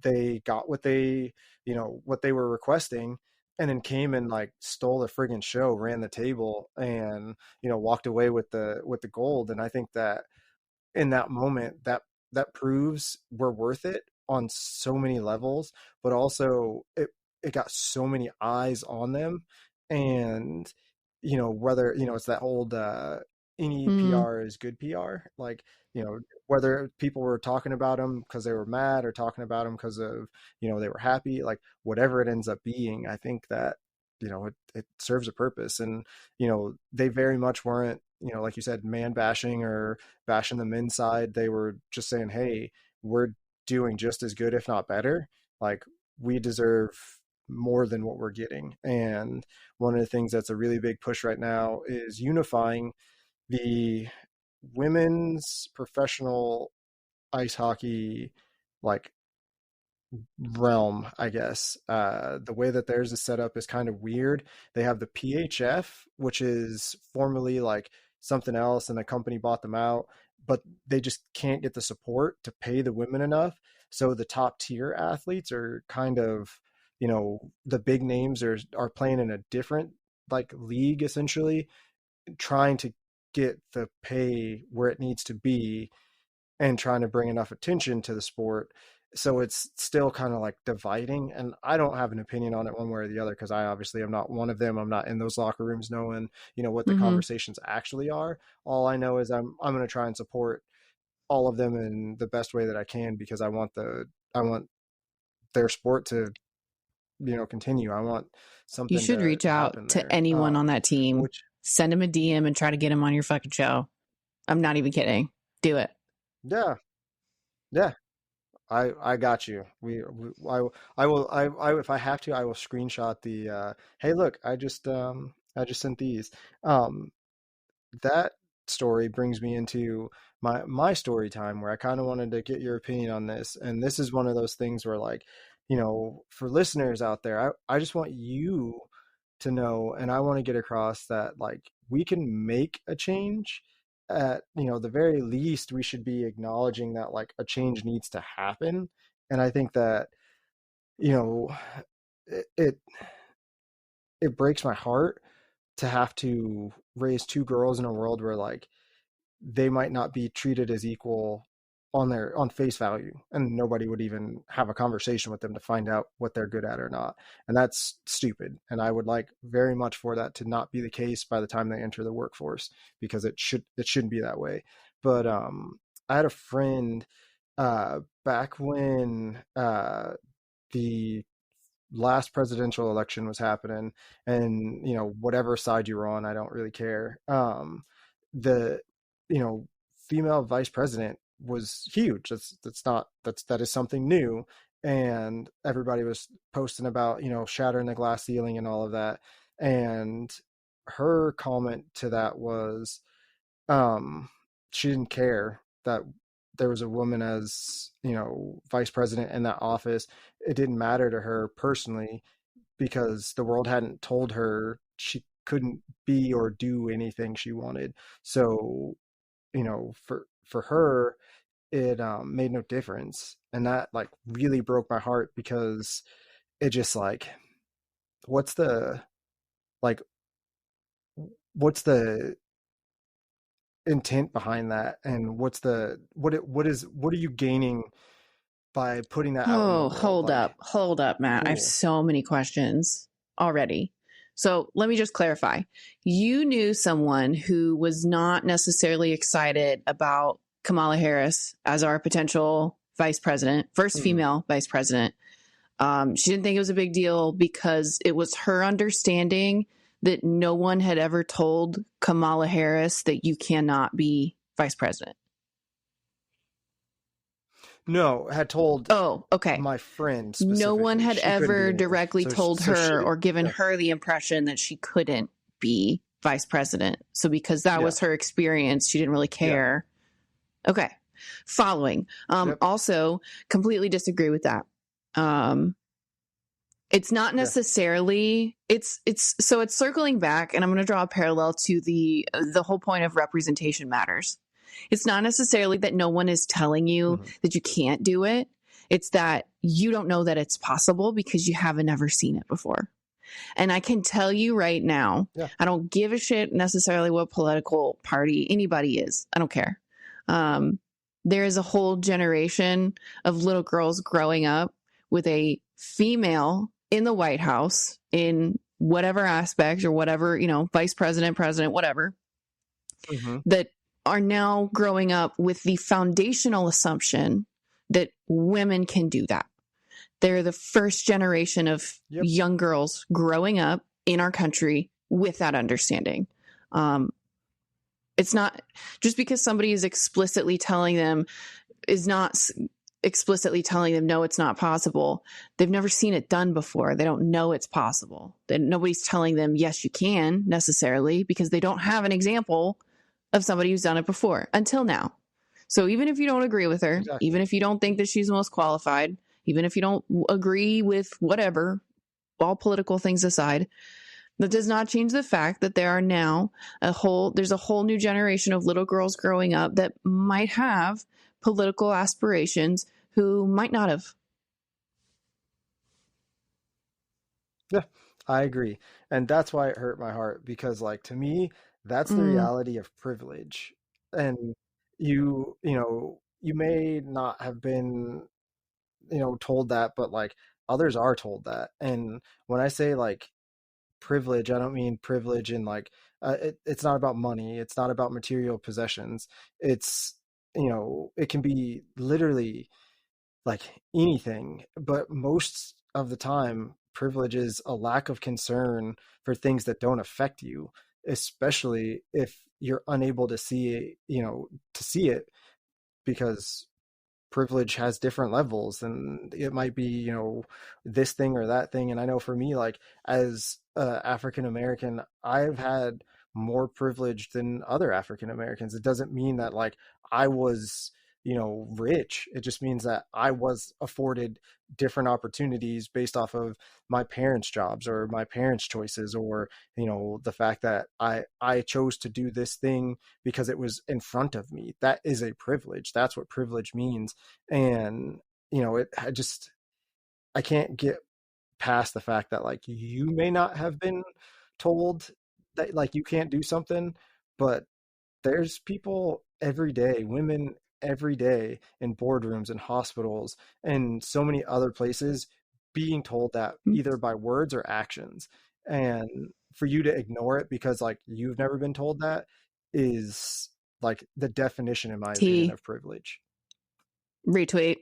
they got what they were requesting, and then came and like stole the friggin' show, ran the table, and walked away with the gold. And I think that in that moment, that proves we're worth it on so many levels, but also it got so many eyes on them. And whether it's that old any mm, PR is good PR, like whether people were talking about them because they were mad or talking about them because of they were happy, like whatever it ends up being, I think that it serves a purpose. And they very much weren't, like you said, man bashing or bashing the men's side. They were just saying, hey, we're doing just as good if not better. Like we deserve more than what we're getting. And one of the things that's a really big push right now is unifying the women's professional ice hockey like realm, I guess. The way that theirs is set up is kind of weird. They have the PHF, which is formerly like something else, and the company bought them out, but they just can't get the support to pay the women enough. So the top tier athletes are kind of, the big names are playing in a different like league essentially, trying to get the pay where it needs to be and trying to bring enough attention to the sport. So it's still kind of like dividing. And I don't have an opinion on it one way or the other because I obviously am not one of them. I'm not in those locker rooms knowing, what the mm-hmm. conversations actually are. All I know is I'm going to try and support all of them in the best way that I can because I want their sport to, continue. I want You something should reach to out happen to there. anyone on that team. Which Send him a DM and try to get him on your fucking show. I'm not even kidding. Do it. yeah, yeah, I got you. I will if I have to I will screenshot the hey look, I just sent these. Um that story brings me into my story time where I kind of wanted to get your opinion on this. And this is one of those things where like, for listeners out there, I just want you to know, and I want to get across that like we can make a change. At the very least we should be acknowledging that like a change needs to happen. And I think that you know it it, it breaks my heart to have to raise two girls in a world where like they might not be treated as equal on face value, and nobody would even have a conversation with them to find out what they're good at or not. And that's stupid. And I would like very much for that to not be the case by the time they enter the workforce, because it shouldn't be that way. But I had a friend back when the last presidential election was happening, and whatever side you were on, I don't really care. The female vice president was huge. That is something new, and everybody was posting about shattering the glass ceiling and all of that. And her comment to that was, she didn't care that there was a woman as vice president in that office. It didn't matter to her personally, because the world hadn't told her she couldn't be or do anything she wanted. So for her, it made no difference. And that like really broke my heart, because it just like, what's the like what's the intent behind that, and what are you gaining by putting that out in the Oh, world? hold up, Matt. I have Cool. so many questions already. So let me just clarify. You knew someone who was not necessarily excited about Kamala Harris as our potential vice president, first female vice president. She didn't think it was a big deal because it was her understanding that no one had ever told Kamala Harris that you cannot be vice president. No, had told Oh, okay. my friend No one specifically had she couldn't do ever anything. directly So told she her or given yeah. her the impression that she couldn't be vice president. So because that Yeah. was her experience, she didn't really care. Okay. Following. Yep. Also, completely disagree with that. It's not necessarily it's circling back, and I'm going to draw a parallel to the whole point of representation matters. It's not necessarily that no one is telling you that you can't do it. It's that you don't know that it's possible because you haven't ever seen it before. And I can tell you right now, I don't give a shit necessarily what political party anybody is. I don't care. There is a whole generation of little girls growing up with a female in the White House in whatever aspect or whatever, vice president, president, whatever, that are now growing up with the foundational assumption that women can do that. They're the first generation of young girls growing up in our country with that understanding. It's not just because somebody is explicitly telling them no, it's not possible. They've never seen it done before. They don't know it's possible. Nobody's telling them, yes, you can necessarily, because they don't have an example of somebody who's done it before until now. So even if you don't agree with her, even if you don't think that she's the most qualified, even if you don't agree with whatever, all political things aside, that does not change the fact that there are now there's a whole new generation of little girls growing up that might have political aspirations who might not have. Yeah, I agree. And that's why it hurt my heart, because like to me, that's the reality of privilege. And you may not have been, told that, but like others are told that. And when I say like privilege, I don't mean privilege in like it's not about money, it's not about material possessions. It's it can be literally like anything, but most of the time privilege is a lack of concern for things that don't affect you, especially if you're unable to see it, because privilege has different levels, and it might be this thing or that thing. And I know for me, like as African American, I've had more privilege than other African Americans. It doesn't mean that like I was rich. It just means that I was afforded different opportunities based off of my parents' jobs or my parents' choices, or the fact that I chose to do this thing because it was in front of me. That is a privilege. That's what privilege means. And I can't get past the fact that like you may not have been told that like you can't do something, but there's people every day, women every day in boardrooms and hospitals and so many other places being told that either by words or actions. And for you to ignore it because like you've never been told that is like the definition, in my opinion, T of privilege. retweet.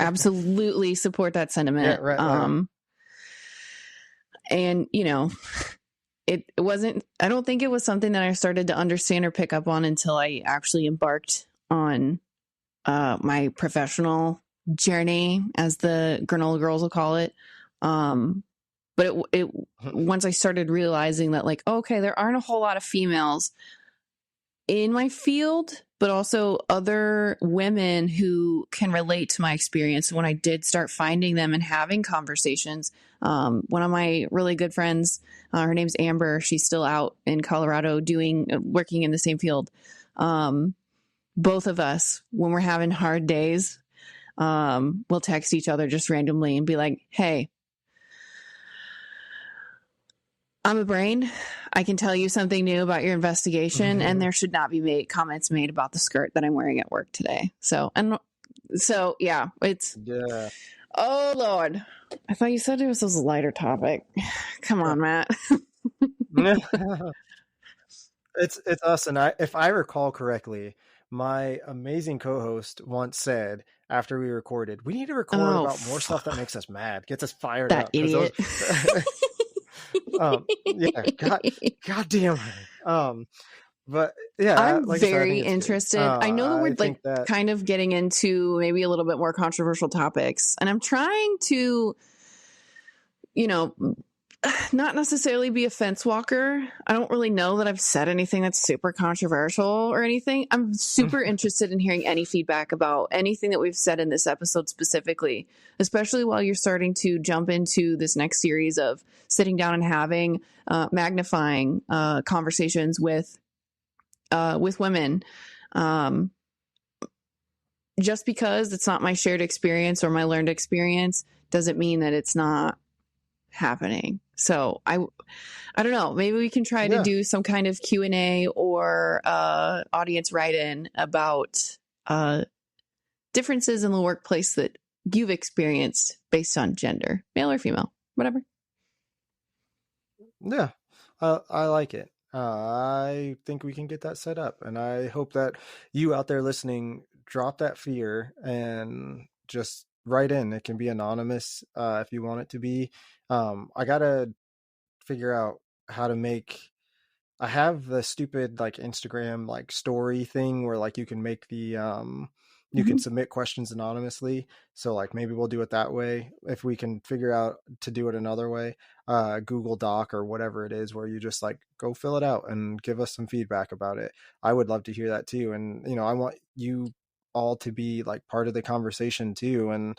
Absolutely support that sentiment. Yeah, right. And you know, it wasn't, I don't think it was something that I started to understand or pick up on until I actually embarked on my professional journey, as the granola girls will call it. But it once I started realizing that, like, okay, there aren't a whole lot of females in my field, but also other women who can relate to my experience. When I did start finding them and having conversations, one of my really good friends, her name's Amber. She's still out in Colorado working in the same field. Both of us, when we're having hard days, we'll text each other just randomly and be like, hey, I'm a brain. I can tell you something new about your investigation, and there should not be comments made about the skirt that I'm wearing at work today. So yeah, it's, Yeah. oh Lord. I thought you said it was a lighter topic. Come on, Matt. It's us. And if I recall correctly, my amazing co-host once said after we recorded, we need to record about more stuff that makes us mad, gets us fired that up. Idiot. Yeah, God damn it. But yeah, I'm like very I said, interested. I know that we're like that kind of getting into maybe a little bit more controversial topics, and I'm trying to, you know, not necessarily be a fence walker. I don't really know that I've said anything that's super controversial or anything. I'm super interested in hearing any feedback about anything that we've said in this episode specifically, especially while you're starting to jump into this next series of sitting down and having magnifying conversations with women. Just because it's not my shared experience or my learned experience doesn't mean that it's not happening. So I don't know, maybe we can try to do some kind of Q&A or audience write-in about differences in the workplace that you've experienced based on gender, male or female, whatever. Yeah, I like it. I think we can get that set up, and I hope that you out there listening drop that fear and just write in. It can be anonymous if you want it to be. I gotta figure out how to make. I have the stupid like Instagram like story thing where like you can make the you can submit questions anonymously. So like maybe we'll do it that way. If we can figure out to do it another way, Google Doc or whatever it is, where you just like go fill it out and give us some feedback about it. I would love to hear that too. And, you know, I want you all to be like part of the conversation too. And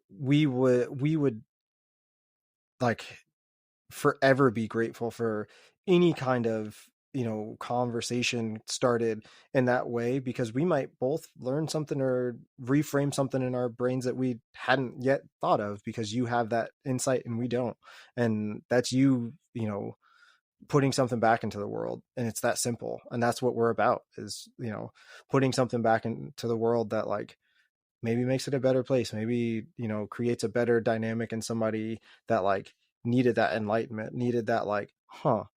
we would like forever be grateful for any kind of, you know, conversation started in that way, because we might both learn something or reframe something in our brains that we hadn't yet thought of, because you have that insight and we don't. And that's you know, putting something back into the world. And it's that simple. And that's what we're about, is, you know, putting something back into the world that like maybe makes it a better place, maybe, you know, creates a better dynamic in somebody that like needed that enlightenment, needed that like,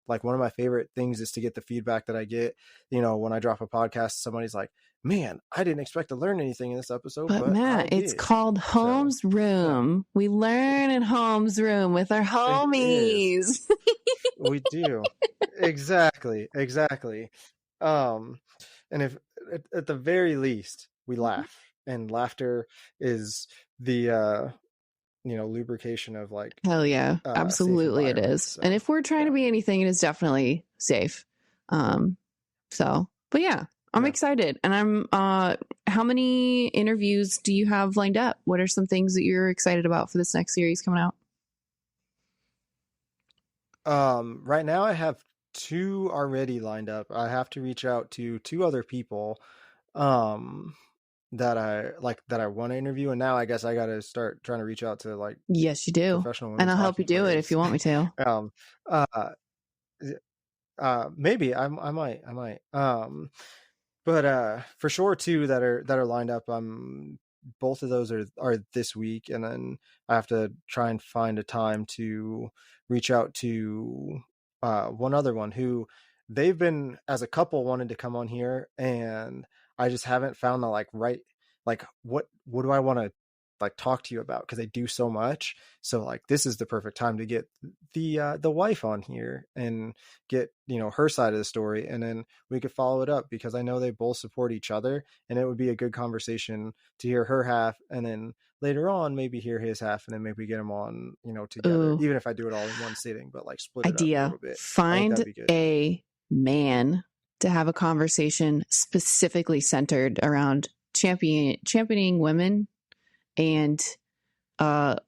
like one of my favorite things is to get the feedback that I get, you know, when I drop a podcast, somebody's like, man, I didn't expect to learn anything in this episode, but Matt, it's called Holmes Room. Yeah. We learn in Holmes Room with our homies. We do. Exactly. And if at the very least we laugh, and laughter is the you know, lubrication of like, hell yeah, absolutely it is. So, and if we're trying to be anything, it is definitely safe. So, but yeah, I'm excited. And I'm how many interviews do you have lined up? What are some things that you're excited about for this next series coming out? Right now I have 2 already lined up. I have to reach out to 2 other people that I want to interview, and now I guess I got to start trying to reach out to like, yes you do, and I'll help you do it if you want me to. Maybe I might But for sure two that are lined up. Both of those are this week, and then I have to try and find a time to reach out to one other one who they've been as a couple wanted to come on here, and I just haven't found the right what do I want to talk to you about, because they do so much. So this is the perfect time to get the wife on here and get her side of the story, and then we could follow it up, because I know they both support each other, and it would be a good conversation to hear her half, and then later on maybe hear his half, and then maybe get them on together. Ooh, even if I do it all in one sitting, but split it up a idea. little bit. I think Find that'd be good. a man to have a conversation specifically centered around championing women, and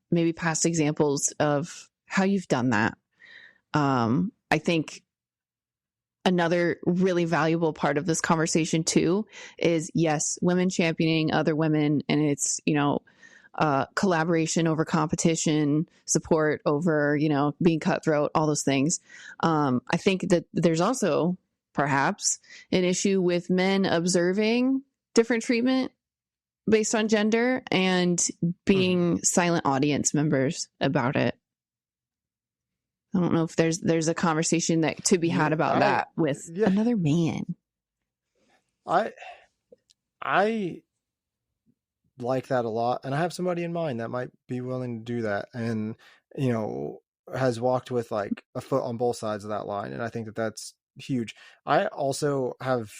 maybe past examples of how you've done that. I think another really valuable part of this conversation too is, yes, women championing other women, and it's, collaboration over competition, support over, being cutthroat, all those things. I think that there's also perhaps an issue with men observing different treatment based on gender and being silent audience members about it. I don't know if there's a conversation that to be had about that with another man. I like that a lot, and I have somebody in mind that might be willing to do that, and has walked with a foot on both sides of that line, and I think that that's huge. I also have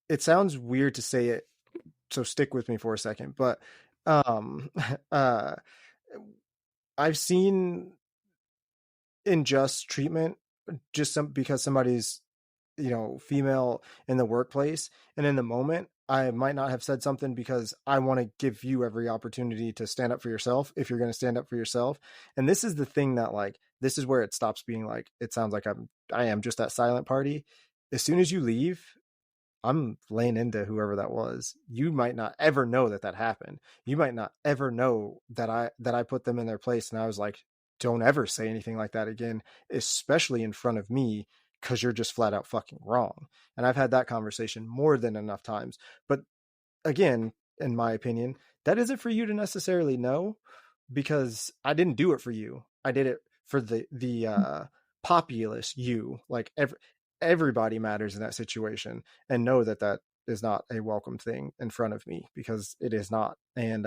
it sounds weird to say it, so stick with me for a second, but I've seen unjust treatment just because somebody's female in the workplace, and in the moment I might not have said something because I want to give you every opportunity to stand up for yourself if you're going to stand up for yourself. And this is the thing that this is where it stops being it sounds like I am just that silent party. As soon as you leave, I'm laying into whoever that was. You might not ever know that happened. You might not ever know that I put them in their place, and I was like, don't ever say anything like that again, especially in front of me, because you're just flat out fucking wrong. And I've had that conversation more than enough times. But again, in my opinion, that isn't for you to necessarily know, because I didn't do it for you. I did it for the populace. Everybody matters in that situation, and know that is not a welcome thing in front of me, because it is not. And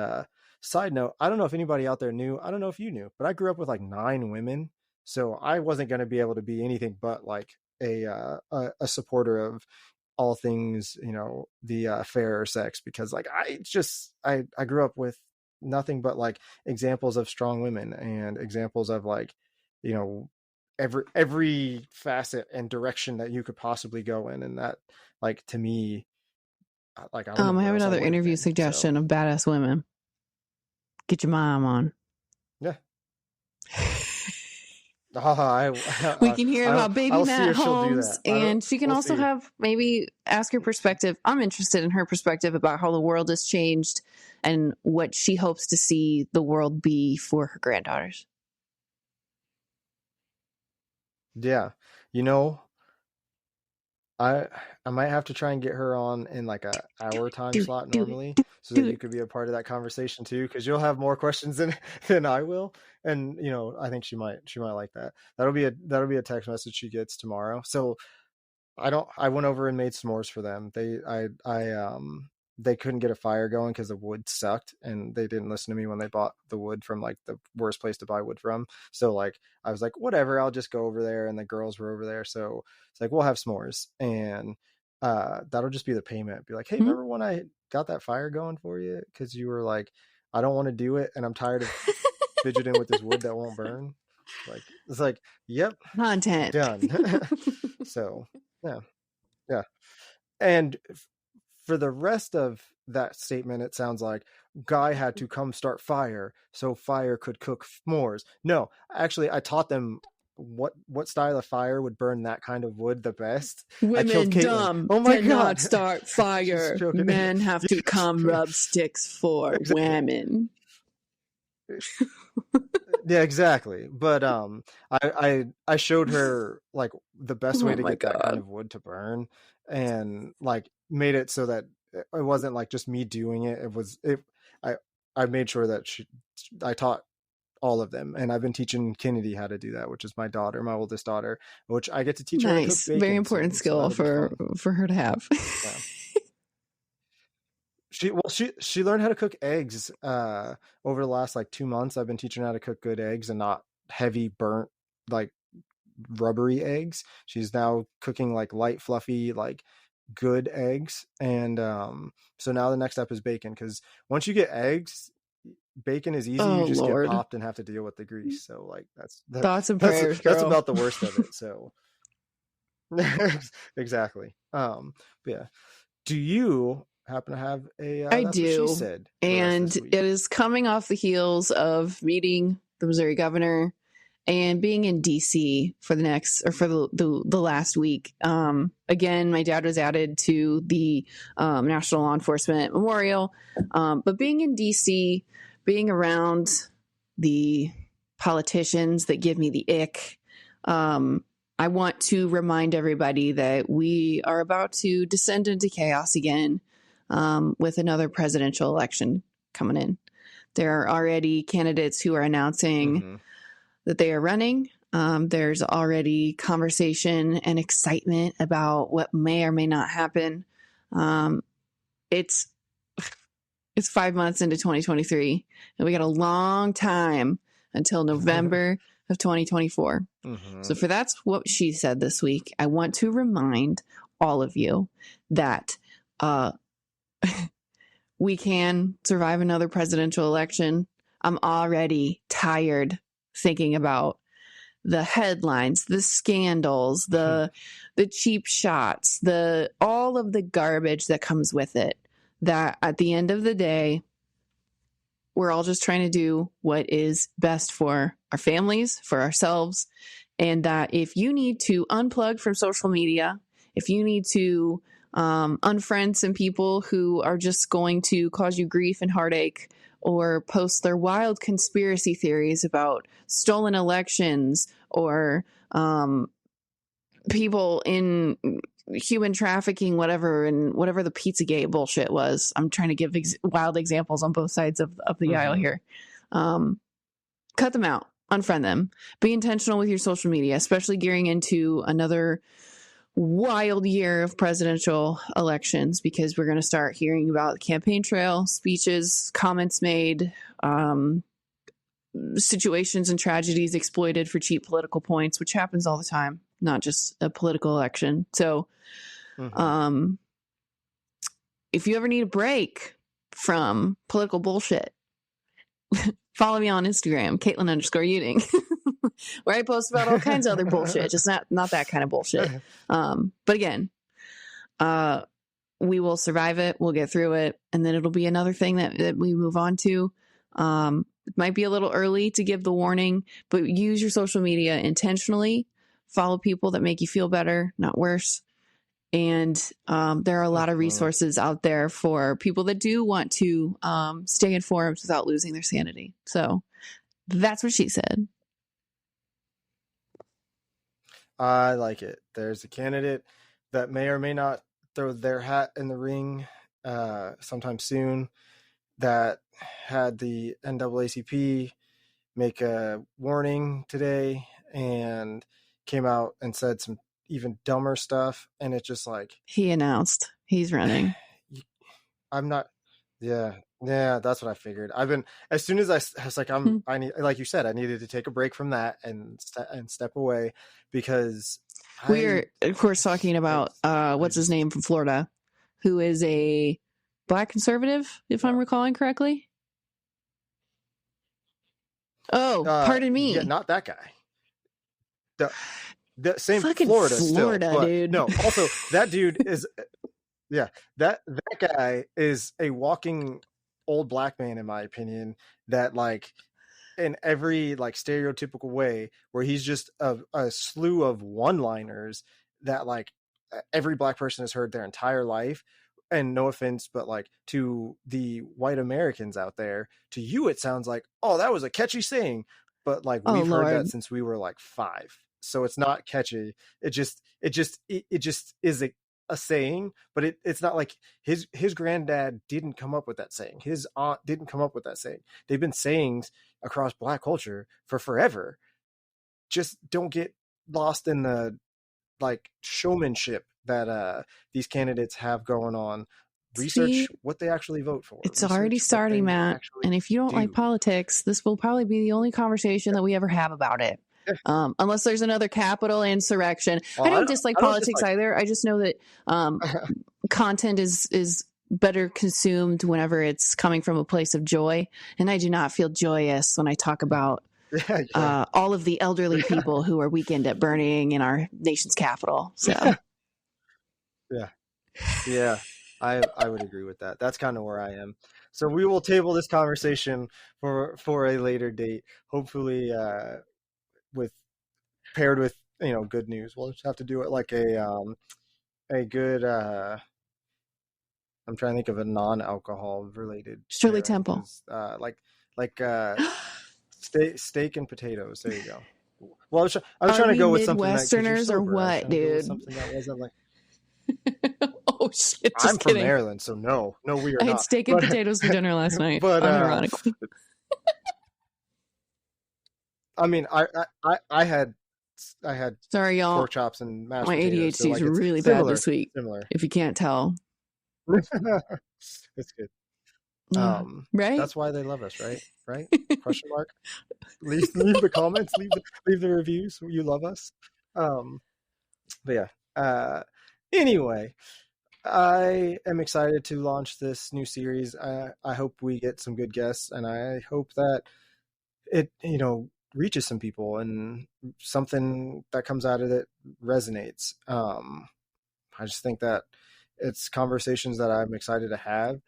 side note, I don't know if anybody out there knew, I don't know if you knew, but I grew up with 9 women, so I wasn't going to be able to be anything but a supporter of all things, the fairer sex, because I grew up with nothing but examples of strong women, and examples of every facet and direction that you could possibly go in. And that to me, I don't know. I have another interview suggestion of badass women. Get your mom on. Yeah. We can hear about baby Matt Holmes, and she can also have maybe ask her perspective. I'm interested in her perspective about how the world has changed and what she hopes to see the world be for her granddaughters. Yeah. I might have to try and get her on in a hour time slot normally, so that you could be a part of that conversation too, because you'll have more questions than I will. And I think she might like that. That'll be a text message she gets tomorrow. So I went over and made s'mores for them. They couldn't get a fire going because the wood sucked, and they didn't listen to me when they bought the wood from the worst place to buy wood from. So I was like, whatever, I'll just go over there, and the girls were over there, so it's we'll have s'mores, and that'll just be the payment. Be like, hey, remember when I got that fire going for you, because you were like, I don't want to do it, and I'm tired of fidgeting with this wood that won't burn. It's yep, content done. So yeah. And for the rest of that statement, it sounds like guy had to come start fire so fire could cook s'mores. No, actually, I taught them what style of fire would burn that kind of wood the best. Women dumb. Oh my God. Start fire. Men have to come rub sticks for women. Yeah, exactly. But I showed her like the best way Oh to my get that kind god. of wood to burn, and like made it so that it wasn't like just me doing it. I I made sure that I taught all of them, and I've been teaching Kennedy how to do that, which is my daughter, my oldest daughter, which I get to teach her how to cook Nice. Very bacon important soon. So skill that'll be fun. for her to have. Yeah. She learned how to cook eggs over the last like 2 months. I've been teaching her how to cook good eggs and not heavy burnt like rubbery eggs. She's now cooking like light fluffy like good eggs, and so now the next step is bacon, because once you get eggs, bacon is easy. You Oh just get Lord. popped and have to deal with the grease. So like Thoughts and that's prayers, that's girl. about the worst of it. So exactly. But yeah, do you happen to have a I that's what she do. said for us And this week? it is coming off the heels of meeting the Missouri governor and being in DC for the next, or for the last week. Again, my dad was added to the National Law Enforcement Memorial. But being in DC, being around the politicians that give me the ick, I want to remind everybody that we are about to descend into chaos again, with another presidential election coming in. There are already candidates who are announcing Mm-hmm. that they are running. There's already conversation and excitement about what may or may not happen. It's 5 months into 2023, and we got a long time until November of 2024. Mm-hmm. So for that's what she said this week, I want to remind all of you that we can survive another presidential election. I'm already tired thinking about the headlines, the scandals, the cheap shots, the all of the garbage that comes with it. That at the end of the day, we're all just trying to do what is best for our families, for ourselves, and that if you need to unplug from social media, if you need to unfriend some people who are just going to cause you grief and heartache, or post their wild conspiracy theories about stolen elections, or people in human trafficking, whatever, and whatever the Pizzagate bullshit was. I'm trying to give wild examples on both sides of the aisle here. Cut them out, unfriend them, be intentional with your social media, especially gearing into another wild year of presidential elections, because we're going to start hearing about the campaign trail, speeches, comments made, situations and tragedies exploited for cheap political points, which happens all the time, not just a political election. So if you ever need a break from political bullshit, follow me on Instagram, Caitlin_Uding, where I post about all kinds of other bullshit, just not that kind of bullshit. But again, we will survive it. We'll get through it. And then it'll be another thing that we move on to. It might be a little early to give the warning, but use your social media intentionally. Follow people that make you feel better, not worse. And there are a lot of resources out there for people that do want to stay informed without losing their sanity. So that's what she said. I like it. There's a candidate that may or may not throw their hat in the ring sometime soon, that had the NAACP make a warning today and came out and said some even dumber stuff. And it's just like, he announced he's running. I'm not. Yeah, that's what I figured. I've been, as soon as I was like, I need, like you said, I needed to take a break from that and step away, because we're of course talking about what's his name from Florida, who is a black conservative, if I'm recalling correctly. Oh, pardon me. Yeah, not that guy. The same fucking Florida still, dude. No, also that dude is, yeah, that guy is a walking old black man, in my opinion, that like in every like stereotypical way, where he's just a slew of one-liners that like every black person has heard their entire life. And no offense, but like to the white Americans out there, to you it sounds like, oh, that was a catchy saying. but like Oh, we've heard that Lord. since we were like 5. So it's not catchy. It just is a saying, but it's not like his granddad didn't come up with that saying. His aunt didn't come up with that saying. They've been sayings across Black culture for forever. Just don't get lost in the like showmanship that these candidates have going on. Research See, what they actually vote for. it's Research already what starting, they Matt. actually And if you don't do. like politics, this will probably be the only conversation that we ever have about it. Yeah. Unless there's another Capitol insurrection. Well, I don't dislike politics either. I just know that content is better consumed whenever it's coming from a place of joy. And I do not feel joyous when I talk about all of the elderly people who are weekend at burning in our nation's capital. So yeah, I would agree with that. That's kind of where I am. So we will table this conversation for a later date. Hopefully, with paired with good news. We'll just have to do it like a good. I'm trying to think of a non-alcohol related. Shirley Temple. Like steak and potatoes. There you go. Well, I was trying to go with something Midwesterners or what, dude? Something that wasn't like. Oh shit! I'm from Maryland, so no, we are not. I had steak and potatoes for dinner last night. But unironically, I mean, I had. Sorry, y'all. Pork chops and mashed My potatoes. ADHD is really bad this week. Similar. If you can't tell. It's good. Right? That's why they love us, right? Right? Question mark. Leave the comments. Leave the reviews. You love us. But yeah. Anyway, I am excited to launch this new series. I hope we get some good guests, and I hope that it reaches some people and something that comes out of it resonates. I just think that it's conversations that I'm excited to have.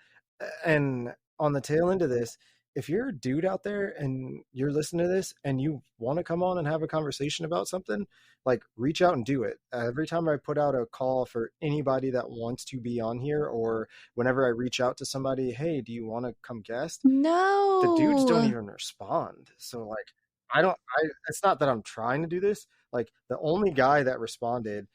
And on the tail end of this, if you're a dude out there and you're listening to this and you want to come on and have a conversation about something, like reach out and do it. Every time I put out a call for anybody that wants to be on here, or whenever I reach out to somebody, hey, do you want to come guest? No, the dudes don't even respond. So like, it's not that I'm trying to do this. Like the only guy that responded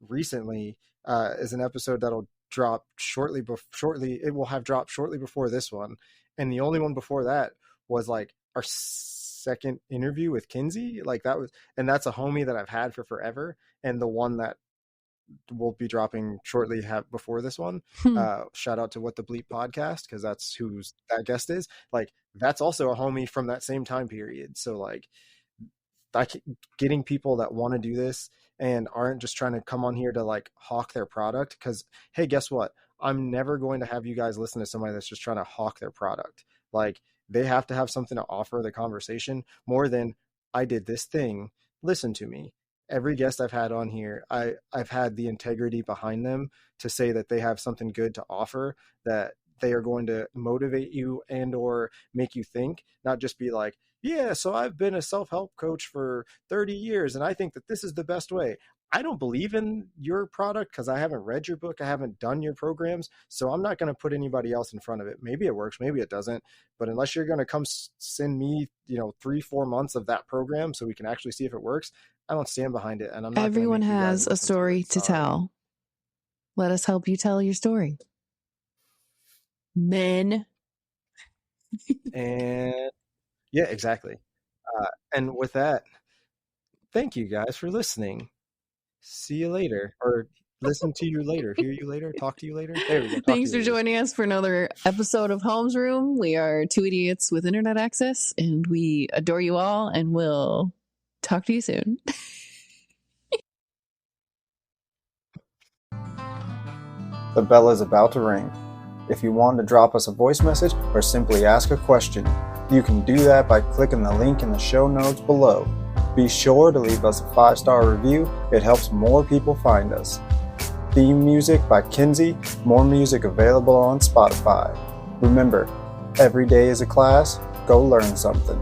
recently is an episode that'll drop shortly. It will have dropped shortly before this one. And the only one before that was like our second interview with Kinsey. Like that's a homie that I've had for forever. And the one that will be dropping shortly before this one. Shout out to What the Bleep podcast, because that's who that guest is. Like that's also a homie from that same time period. So like getting people that want to do this and aren't just trying to come on here to like hawk their product, because hey, guess what? I'm never going to have you guys listen to somebody that's just trying to hawk their product. Like they have to have something to offer the conversation more than I did this thing. Listen to me. Every guest I've had on here, I've had the integrity behind them to say that they have something good to offer, that they are going to motivate you and or make you think, not just be like, yeah, so I've been a self-help coach for 30 years and I think that this is the best way. I don't believe in your product because I haven't read your book. I haven't done your programs. So I'm not going to put anybody else in front of it. Maybe it works. Maybe it doesn't. But unless you're going to come send me, 3-4 months of that program so we can actually see if it works, I don't stand behind it. And I'm not. Everyone has a story to tell. Let us help you tell your story. Men. And yeah, exactly. And with that, thank you guys for listening. See you later, or listen to you later, hear you later, talk to you later. There we go. Thanks for joining us for another episode of Holmes Room. We are two idiots with internet access, and we adore you all, and we'll talk to you soon. The bell is about to ring. If you want to drop us a voice message or simply ask a question, you can do that by clicking the link in the show notes below. Be sure to leave us a 5-star review. It helps more people find us. Theme music by Kinsey. More music available on Spotify. Remember, every day is a class. Go learn something.